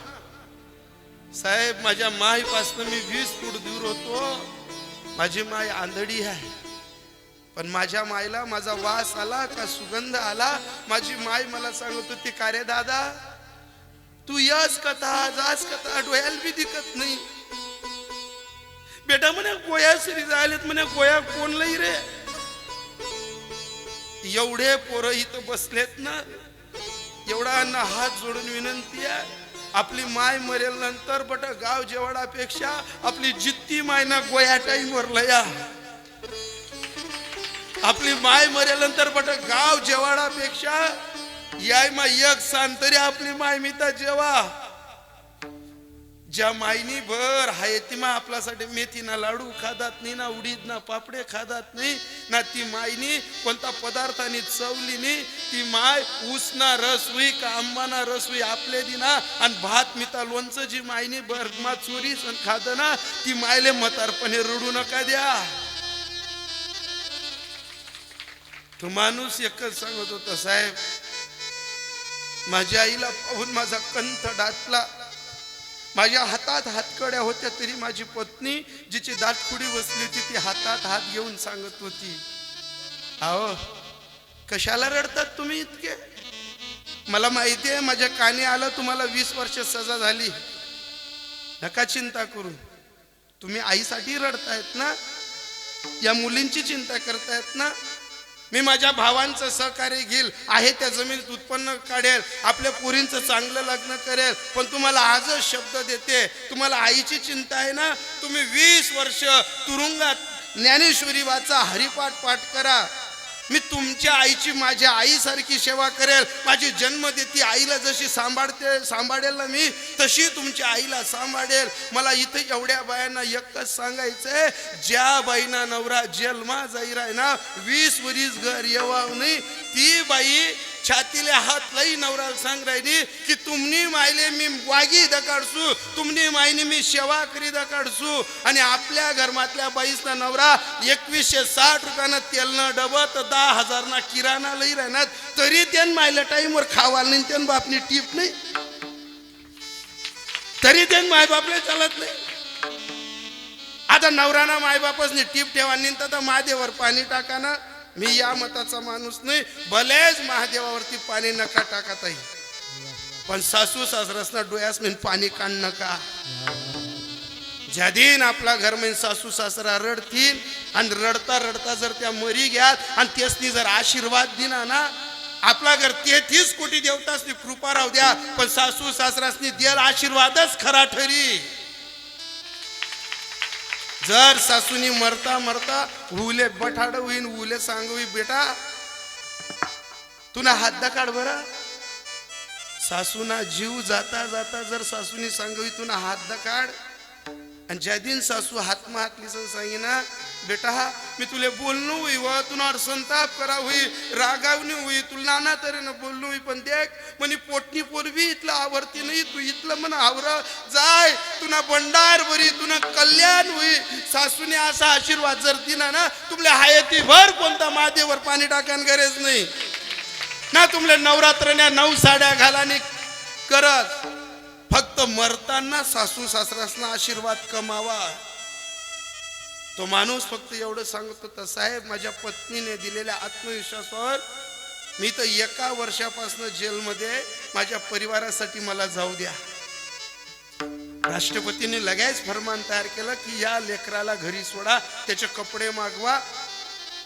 Speaker 1: साहेब. माझ्या माईपासून मी 20 फूट दूर होतो. माझी माय आंधळी आहे, पण माझ्या मायला माझा वास आला का सुगंध आला, माझी माय मला सांगत होती, का रे दादा तू यस कथा जास कथा डोळ्याला बी दिसत नाही. बेटा म्हणे गोया सरी जायलेत, म्हणे गोया कोण लई रे. एवढे पोरं इथं बसलेत ना, एवढा हात जोडून विनंती आहे, आपली माय मरेल नंतर बट गाव जेवढापेक्षा आपली जित्ती माय ना गोया टाईमवर लया. आपली माय मरेल नंतर बट गाव जेवाडापेक्षा याय मा एक सान तरी आपली माय मिता जेवा. ज्या मायनी भर हाय ती मा आपल्यासाठी मेथीना लाडू खादात नाही ना, उडीद ना पापडे खादात नाही ना, ती मायनी कोणता पदार्थानी चवली नाही, ती माय ऊसना रस हुई का आंबाना रस हुई आपले दिना आणि भात मिता लोणचं जी मायनी भर मा चोरी सण खाद ना, ती मायले म्हातारपणे रडू नका द्या. तो माणूस एकच सांगत होता, साहेब माझ्या आईला पाहून माझा कंठ दाटला. माझ्या हातात हातकड्या होत्या तरी माझी पत्नी जिची दाटखुडी बसली होती ती हातात हात घेऊन सांगत होती, अहो कशाला रडतात तुम्ही इतके? मला माहिती आहे माझ्या कानी आलं, तुम्हाला 20 वर्ष सजा झाली, नका चिंता करू. तुम्ही आईसाठी रडतायत ना, या मुलींची चिंता करतायत ना. मी माझ्या भावांचं सहकार्य घेईल, आहे त्या जमिनीत उत्पन्न काढेल, आपल्या पोरींचं चांगलं लग्न करेल. पण तुम्हाला आजच शब्द देते, तुम्हाला आईची चिंता आहे ना, तुम्ही 20 वर्ष तुरुंगात ज्ञानेश्वरी वाचा, हरिपाठ पाठ करा. मी तुमच्या आईची माझ्या आईसारखी सेवा करेल. माझी जन्म देती आईला जशी सांभाळेल ना मी, तशी तुमच्या आईला सांभाळेल. मला इथे एवढ्या बायांना एकच सांगायचंय, ज्या बाईना नवरा जन्मा जाईल आहे ना, 20 वरीस घर येवाव नाही, ती बाई छातीले हात लाई नवराला सांग राहिली की तुमनी मायले मी वागी दकाडसू, तुमनी मायने मी सेवा करी दकाडसू. आणि आपल्या घरमातल्या बाईसना नवरा 2160 रुपयानं तेलनं डबं तर 10,000 ना किराणा लई राहणार, तरी त्यान मायला टाईमवर खावाल नाही, त्यान बापनी टीप नाही, तरी त्यान मायबापले चालत नाही. आता नवराना मायबापच नाही टीप ठेवा नाही तर महादेवावर पाणी टाका ना. मी या मताचा माणूस नाही, भलेच महादेवावरती पाणी नका टाकत आहे, पण सासू सासरसना डोळ्यास मी पाणी काढ नका. ज्या दिन आपला घर मध्ये सासू सासरा रडतील आणि रडता रडता जर त्या मरी घ्यात आणि त्यासनी जर आशीर्वाद दिना ना, आपला घर 33 कोटी देवतासनी कृपा राहू द्या, पण सासू सासरासनी द्याल आशीर्वादच खरा ठरी. जर सासूनी मरता मरता उले बठाड होईन, उले सांगवी बेटा तुला हात दाकाड बरा. सासूना जीव जाता जाता जर सासूनी सांगवी तुला हात दाकाड, आणि ज्या दिन सासू हातमा हात लिसन सांगी ना, बेटा मी तुले बोलणं हुई व तुला संताप करा हुई, रागावणी हुई, तुला नाना तऱ्हेनं बोलणं हुई, पण देख म्हणे पोटणी पोरवी इथलं आवडती नाही, तू इथलं म्हण आवर जाय, तुला भंडार बरी, तुला कल्याण हुई. सासूने असा आशीर्वाद जर दिला ना, तुमल्या हायती भर कोणता महादेवर पाणी टाकान गरज नाही ना, तुमल्या नवरात्रण्या 9 साड्या घालानी करत. फक्त मरताना सासू सासरासना आशीर्वाद कमावा. तो माणूस फक्त एवढं सांगत होता, साहेब माझ्या पत्नीने दिलेल्या आत्मविश्वासावर मी तर 1 वर्षापासून जेलमध्ये, माझ्या परिवारासाठी मला जाऊ द्या. राष्ट्रपतींनी लगेच फरमान तयार केलं की या लेकराला घरी सोडा, त्याचे कपडे मागवा,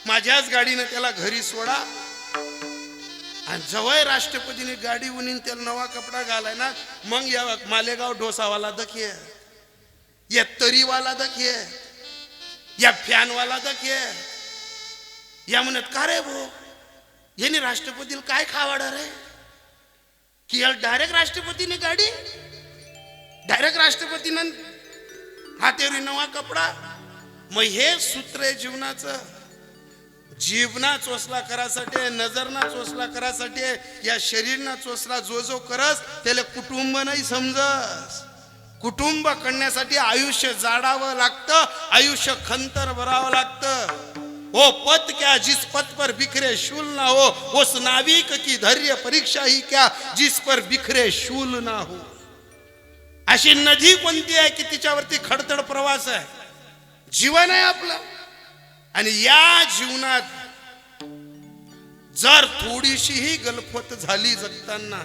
Speaker 1: माझ्याच गाडीने त्याला घरी सोडा. आणि जवळ राष्ट्रपतीने गाडी उनीन त्याला नवा कपडा घालाय ना, मग या मालेगाव डोसावाला दखिये, या तरीवाला दखिये, या फॅनवाला दखिये, या म्हणत का रे भो यांनी राष्ट्रपतीला काय खावाडा रे, की याला डायरेक्ट राष्ट्रपतीने गाडी, डायरेक्ट राष्ट्रपतीनं हातेरी नवा कपडा. मग हे सूत्र आहे जीवनाचं. जीवना चोसला करासाठी, नजरना चोसला करासाठी, या शरीरना चोसला जो जो करस त्याला कुटुंब नाही समजस. कुटुंब करण्यासाठी आयुष्य जाडावं लागतं, आयुष्य खंतर भरावं लागतं. वो पद क्या जिस पद पर बिखरे शूल ना हो, उस नाविक की धैर्य परीक्षा ही क्या जिस पर बिखरे शूल ना हो. अशी नदी कोणती आहे की तिच्यावरती खडतड प्रवास आहे. जीवन आहे आपलं, आणि या जीवनात जर थोडीशीही गलफत झाली जगताना,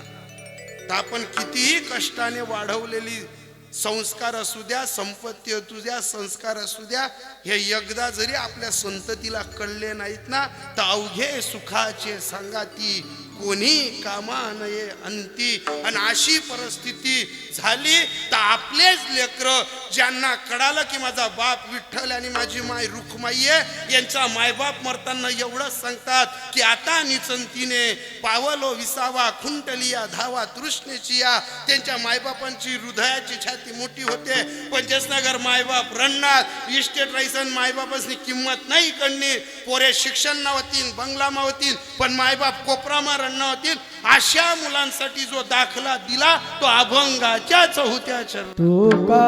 Speaker 1: तर आपण कितीही कष्टाने वाढवलेली संस्कार असू द्या, संपत्ती असू द्या, संस्कार असू द्या, हे एकदा जरी आपल्या संततीला कळले नाहीत ना, तर अवघे सुखाचे सांगाती कोणी कामा नये अंती. आणि अशी परिस्थिती झाली तर आपलेच लेकर लेकर ज्यांना कळालं की माझा बाप विठ्ठल आणि माझी माय रुक्माई आहे, यांचा मायबाप मरताना एवढंच सांगतात की आता निचंतीने पावलो विसावा खुंटलिया धावा तृष्णेची या. त्यांच्या मायबापांची हृदयाची छाती मोठी होते. पंचसनगर मायबाप रडणार, इस्टेट राईसन मायबापासनी किंमत नाही कळणी. पोरे शिक्षण ना होतील, बंगला मा होतील, पण मायबाप कोपरामा रडणं होतील. अशा मुलांसाठी जो दाखला दिला तो अभंगाच्या चौथ्या चरण.
Speaker 2: तुका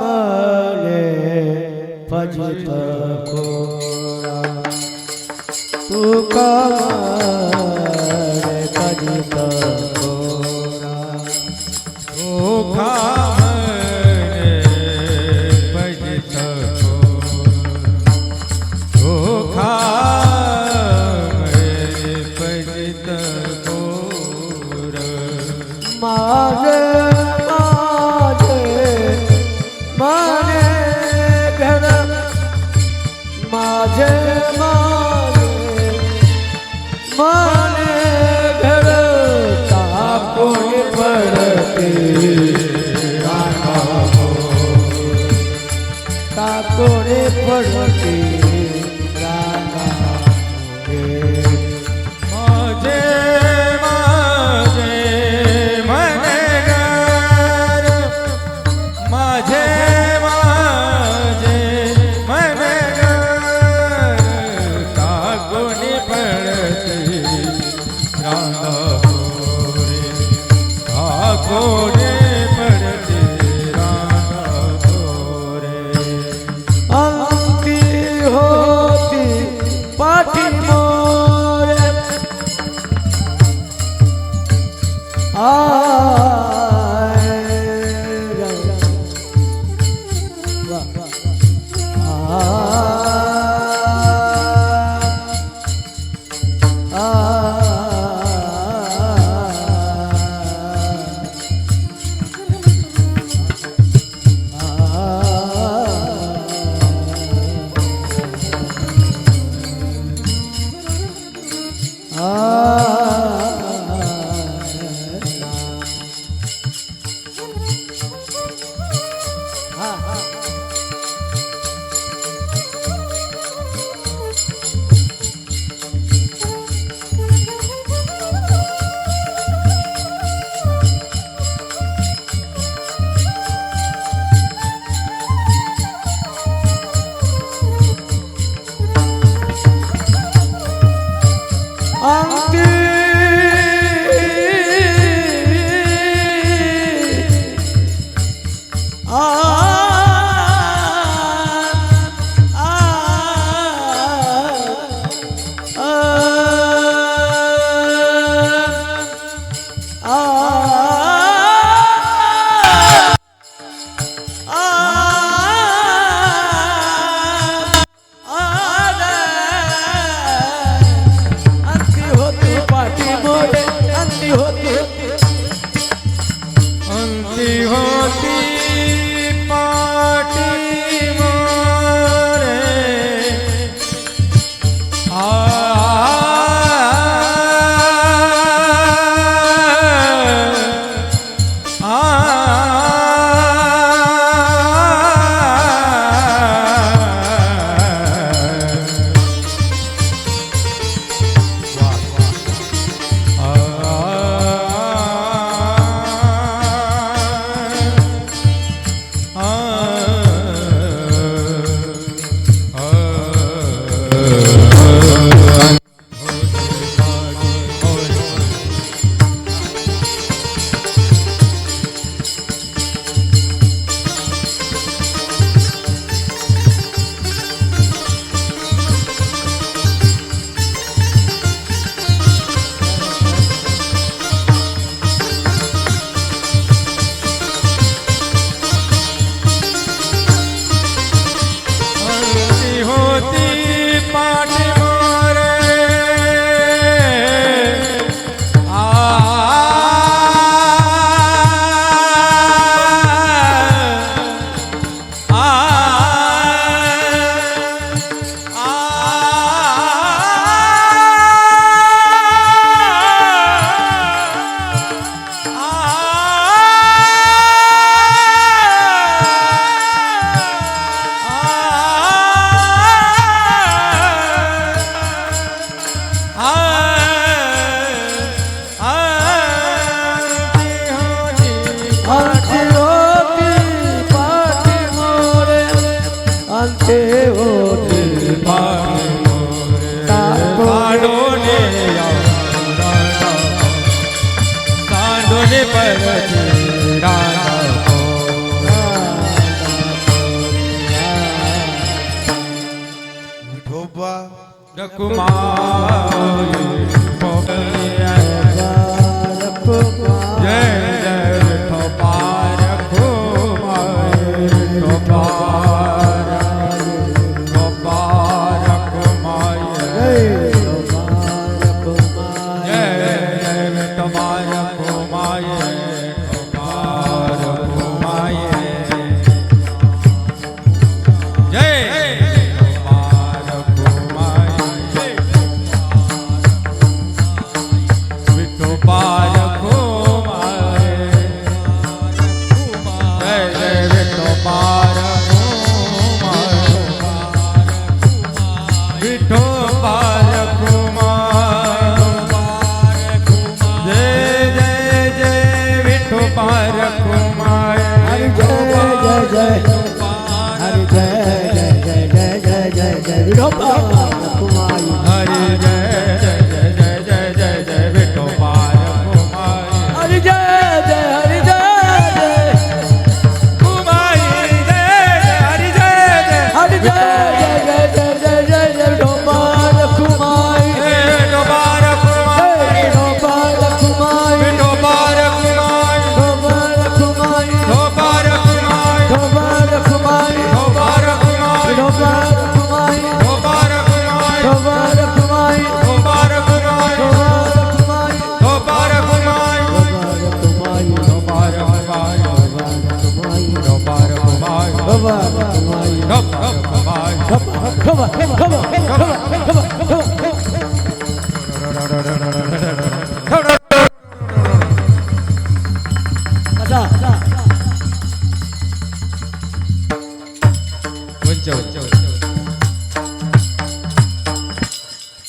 Speaker 2: मने फजित खोरा, तुका मने फजित खोरा,
Speaker 3: धोखा मने भजित धोखा मने भजित घोर.
Speaker 2: माझे माझे माने घर, माझे माने घर टाकून पडते टाकून पडते
Speaker 3: माझे माझे मनगर, माझे माझे मनगर टाकून पडते रांगापुरे, टाकून पडते रांगापुरे.
Speaker 2: अंती होती पाठी मोरे, आमचे होते
Speaker 3: सांडोने सांडोने परती
Speaker 1: विठोबा
Speaker 3: रकुमाई जय जय विठोबा रकुमाई विठोबा रकुमाई जय जय विठोबा रकुमाई जय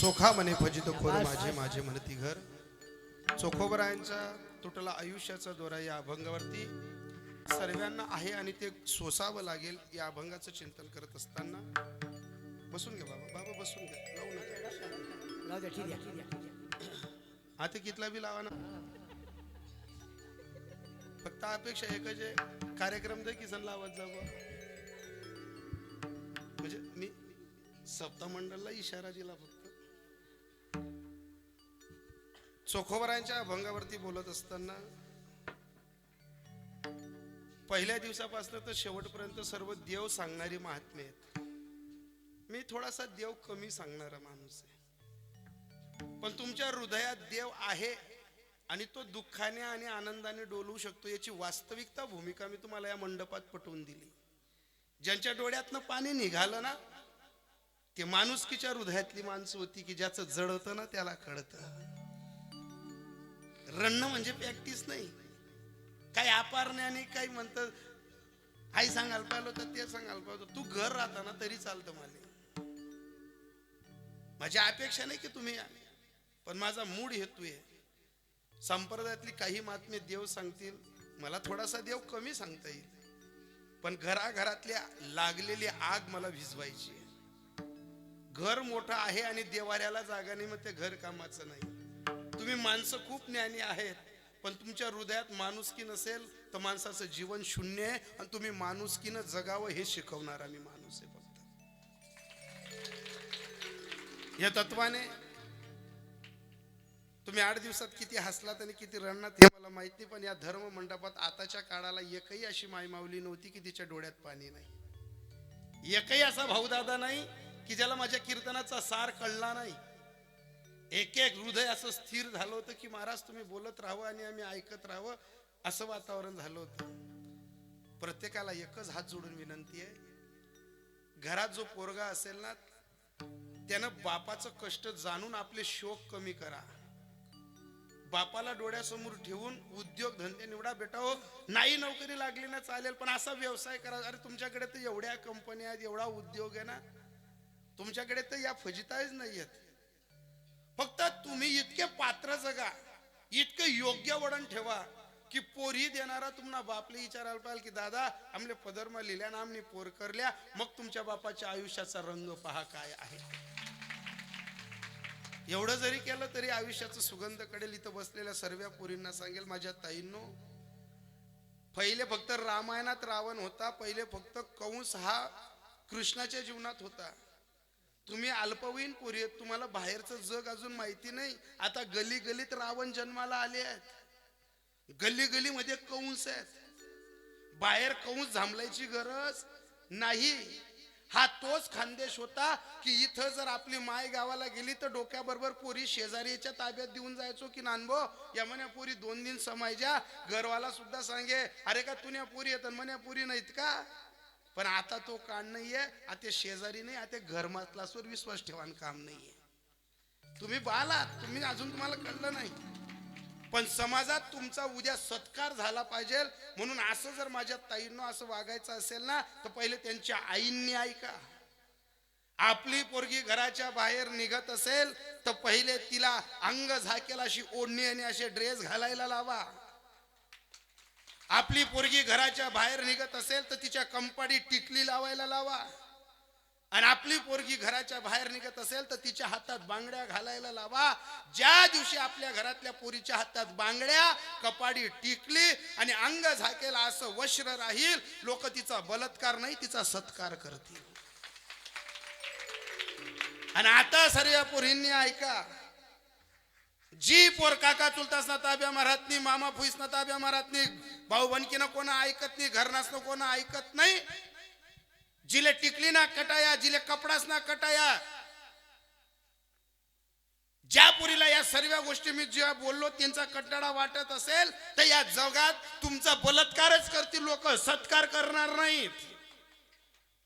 Speaker 1: चोखा म्हणे फजित खोर माझे माझे म्हणती घर. चोखोबरायांचा तुटला आयुष्याचा दोरा या अभंगावरती सर्वांना आहे आणि ते सोसावं लागेल. या अभंगाचं चिंतन करत असताना बसून घ्या बाबा, बाबा बसून घ्या, लावू नका. आता कितला बी लावा ना, फक्त अपेक्षा एकच आहे, कार्यक्रम दे किसन लावत जावं. म्हणजे मी सप्तामंडळला इशारा दिला फक्त. चोखोबरांच्या अभंगावरती बोलत असताना पहिल्या दिवसापासून तर शेवटपर्यंत सर्व देव सांगणारी महात्मे आहेत. मी थोडासा देव कमी सांगणारा माणूस आहे, पण तुमच्या हृदयात देव आहे आणि तो दुःखाने आणि आनंदाने डोलवू शकतो याची वास्तविकता भूमिका मी तुम्हाला या मंडपात पटवून दिली. ज्यांच्या डोळ्यातनं पाणी निघालं ना, ते माणुसकीच्या हृदयातली माणसं होती की ज्याचं जड होतं ना त्याला कळतं. रडणं म्हणजे प्रॅक्टिस नाही, काही अपारणे आणि काही म्हणतं आई सांगायला पाहिलं तर ते सांगायला पाहिलं. तू घर राहता ना तरी चालतं मला. माझी अपेक्षा नाही की तुम्ही, पण माझा मूड हेतू आहे. संप्रदायातली काही महात्मे देव सांगतील, मला थोडासा देव कमी सांगता येईल, पण घराघरातल्या लागलेली आग मला भिजवायची आहे. घर मोठं आहे आणि देवाऱ्याला जागा नाही, मग ते घर कामाचं नाही. तुम्ही माणसं खूप ज्ञानी आहेत, पण तुमच्या हृदयात माणुसकी नसेल तर माणसाचं जीवन शून्य आहे. आणि तुम्ही माणुसकीनं जगावं हे शिकवणारा मी माणूस आहे. फक्त या तत्वाने तुम्ही 8 दिवसात किती हसलात आणि किती रडलात हे मला माहित नाही, पण या धर्म मंडपात आताच्या काळाला एकही अशी मायमावली नव्हती की तिच्या डोळ्यात पाणी नाही. एकही असा भाऊदादा नाही की ज्याला माझ्या कीर्तनाचा सार कळला नाही. एक एक हृदय असं स्थिर झालं होतं की महाराज तुम्ही बोलत राहावं आणि आम्ही ऐकत राहावं, असं वातावरण झालं होतं. प्रत्येकाला एकच हात जोडून विनंती आहे, घरात जो पोरगा असेल ना त्यानं बापाचं कष्ट जाणून आपले शोक कमी करा. बापाला डोळ्यासमोर ठेवून उद्योग धंदे निवडा. बेटा हो, नाही नोकरी लागली ना चालेल, पण असा व्यवसाय करा. अरे तुमच्याकडे तर एवढ्या कंपन्या आहेत, एवढा उद्योग आहे ना, तुमच्याकडे तर या फजिताच नाही आहेत. फक्त तुम्ही इतके पात्र जगा, इतकं योग्य वळण ठेवा की पोरी देणारा तुम्हाला बापले विचारायला पाहिजे की दादा आमले पदरमा लिहिल्या ना आमने पोर करल्या मग तुमच्या बापाच्या आयुष्याचा रंग पहा काय आहे. एवढं जरी केलं तरी आयुष्याचं सुगंध कडेल. इथं बसलेल्या सर्व पोरींना सांगेल माझ्या ताईंनो, पहिले फक्त रामायणात रावण होता, पहिले फक्त कंस हा कृष्णाच्या जीवनात होता. तुम्ही अल्पवयीन पोरी आहेत, तुम्हाला बाहेरचं जग अजून माहिती नाही. आता गली गलीत रावण जन्माला आले आहेत, गली गलीमध्ये कंस आहेत. बाहेर कंस झांबलायची गरज नाही. हा तोच खानदेश होता की इथं जर आपली माय गावाला गेली तर डोक्याबरोबर पोरी शेजारीच्या ताब्यात देऊन जायचो की नानबो या म्हण्या पोरी 2 दिन समायच्या. घरवाला सुद्धा सांगे अरे का तुन्या पोरी येतात म्हण्या पोरी नाहीत का. पण आता तो काळ नाहीये. आता शेजारी नाही, आता घरमातलासवर विश्वास ठेवान काम नाहीये. तुम्ही बालात, तुम्ही अजून तुम्हाला कळलं नाही. पण समाजात तुमचा उद्या सत्कार झाला पाहिजे. म्हणून असं जर माझ्या ताईंनो असं वागायचं असेल ना तर पहिले त्यांच्या आईंनी ऐका. आपली पोरगी घराच्या बाहेर निघत असेल तर पहिले तिला अंग झाकेल अशी ओढणी आणि असे ड्रेस घालायला लावा. आपली पोरगी घराच्या बाहेर निघत असेल तर तिच्या कंपाडी टिकली लावायला लावा. आणि आपली पोरगी घराच्या बाहेर निघत असेल तर तिच्या हातात बांगड्या घालायला लावा. ज्या दिवशी आपल्या घरातल्या पोरीच्या हातात बांगड्या, कपाडी टिकली आणि अंग झाकेला असं वस्त्र राहील, लोक तिचा बलात्कार नाही तिचा सत्कार करतील. आणि आता सर्व पोरींनी ऐका, जी पोर काका चुलतासना ताब्या मारत नाही, मामा फुईसना ताब्या मारत नाही, भाऊ बनकीनं कोणा ऐकत नाही, घरनासनं कोणा ऐकत नाही, जिले टिकली ना कटाया, जिले कपडास ना कटाया, ज्या पुरीला या सर्व गोष्टी मी जेव्हा बोललो त्यांचा कटाडा वाटत असेल तर या जगात तुमचा बलात्कारच करतील लोक, सत्कार करणार नाहीत.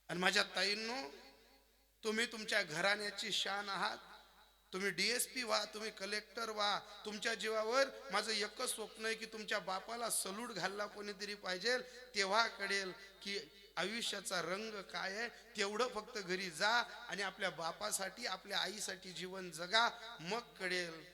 Speaker 1: आणि माझ्या ताईंनो, तुम्ही तुमच्या घराण्याची शान आहात. तुम्ही DSP व्हा, तुम्ही कलेक्टर व्हा. तुमच्या जीवावर माझं एकच स्वप्न आहे की तुमच्या बापाला सलूट घालला कोणीतरी पाहिजे. तेव्हा कळेल की आयुष्याचा रंग काय आहे. तेवढं फक्त घरी जा आणि आपल्या बापासाठी आपल्या आईसाठी जीवन जगा. मग कळेल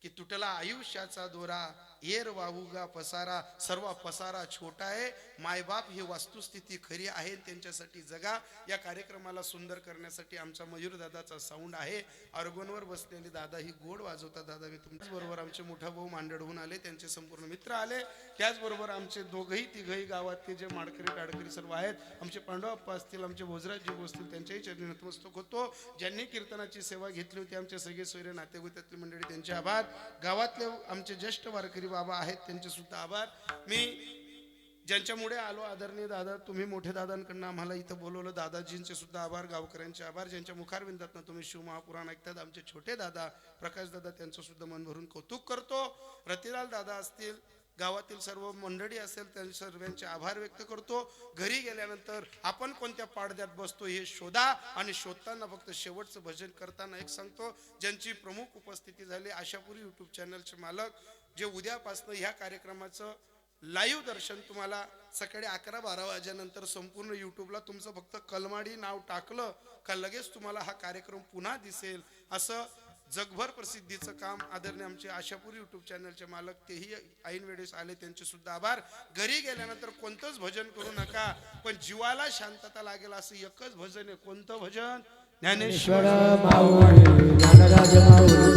Speaker 1: की तुटला आयुष्याचा दोरा, येर वाहूगा पसारा, सर्व पसारा छोटा आहे. मायबाप ही वस्तुस्थिती खरी आहे, त्यांच्यासाठी जगा. या कार्यक्रमाला सुंदर करण्यासाठी आमचा मयूर दादाचा साऊंड आहे. ऑर्गनवर बसलेले दादा ही गोड वाजवतात. दादा मी तुमच्याच बरोबर आमचे मोठा भाऊ मांडडहून आले, त्यांचे संपूर्ण मित्र आले. त्याचबरोबर आमचे दोघही तिघही गावातले जे माडकरी टाडकरी सर्व आहेत, आमचे पांडवप्पा असतील, आमचे भोजराजी असतील, त्यांच्याही चरणी नतमस्तक होतो. ज्यांनी कीर्तनाची सेवा घेतली होती आमचे सगळे सोयरे नातेगोत्यातली मंडळी, त्यांचे आभार. गावातले आमचे ज्येष्ठ वारकरी बाबा आहेत त्यांचे सुद्धा आभार. मी ज्यांच्यामुळे आलो आदरणीय दादा, तुम्ही मोठे दादांकडनं आम्हाला इथं बोलवलं, दादाजींचे सुद्धा आभार, गावकऱ्यांचे आभार. ज्यांच्या मुखारविंदातनं तुम्ही शिवमहापुराण ऐकतात, आमचे छोटे दादा प्रकाश दादा, त्यांचं सुद्धा मन भरून कौतुक करतो. रतिलाल दादा असतील, गावातील सर्व मंडळी असेल, त्यांचे सर्वांचे आभार व्यक्त करतो. घरी गेल्यानंतर आपण कोणत्या पाडद्यात बसतो हे शोधा आणि शोधताना फक्त शेवटचं भजन करताना एक सांगतो, ज्यांची प्रमुख उपस्थिती झाली आशापुरी यूट्यूब चॅनलचे मालक, जे उद्यापासून ह्या कार्यक्रमाचं लाईव्ह दर्शन तुम्हाला सकाळी 11-12 वाजेनंतर संपूर्ण यूट्यूबला तुमचं फक्त कलमाडी नाव टाकलं का लगेच तुम्हाला हा कार्यक्रम पुन्हा दिसेल. असं जगभर प्रसिद्धीचं काम आदरणीय आमचे आशापुरी यूट्यूब चॅनलचे मालक, तेही ऐन वेळेस आले, त्यांचे सुद्धा आभार. घरी गेल्यानंतर कोणतंच भजन करू नका, पण जीवाला शांतता लागेल असं एकच भजन आहे. कोणतं भजन? ज्ञानेश्वर
Speaker 2: माऊली ज्ञानराज माऊली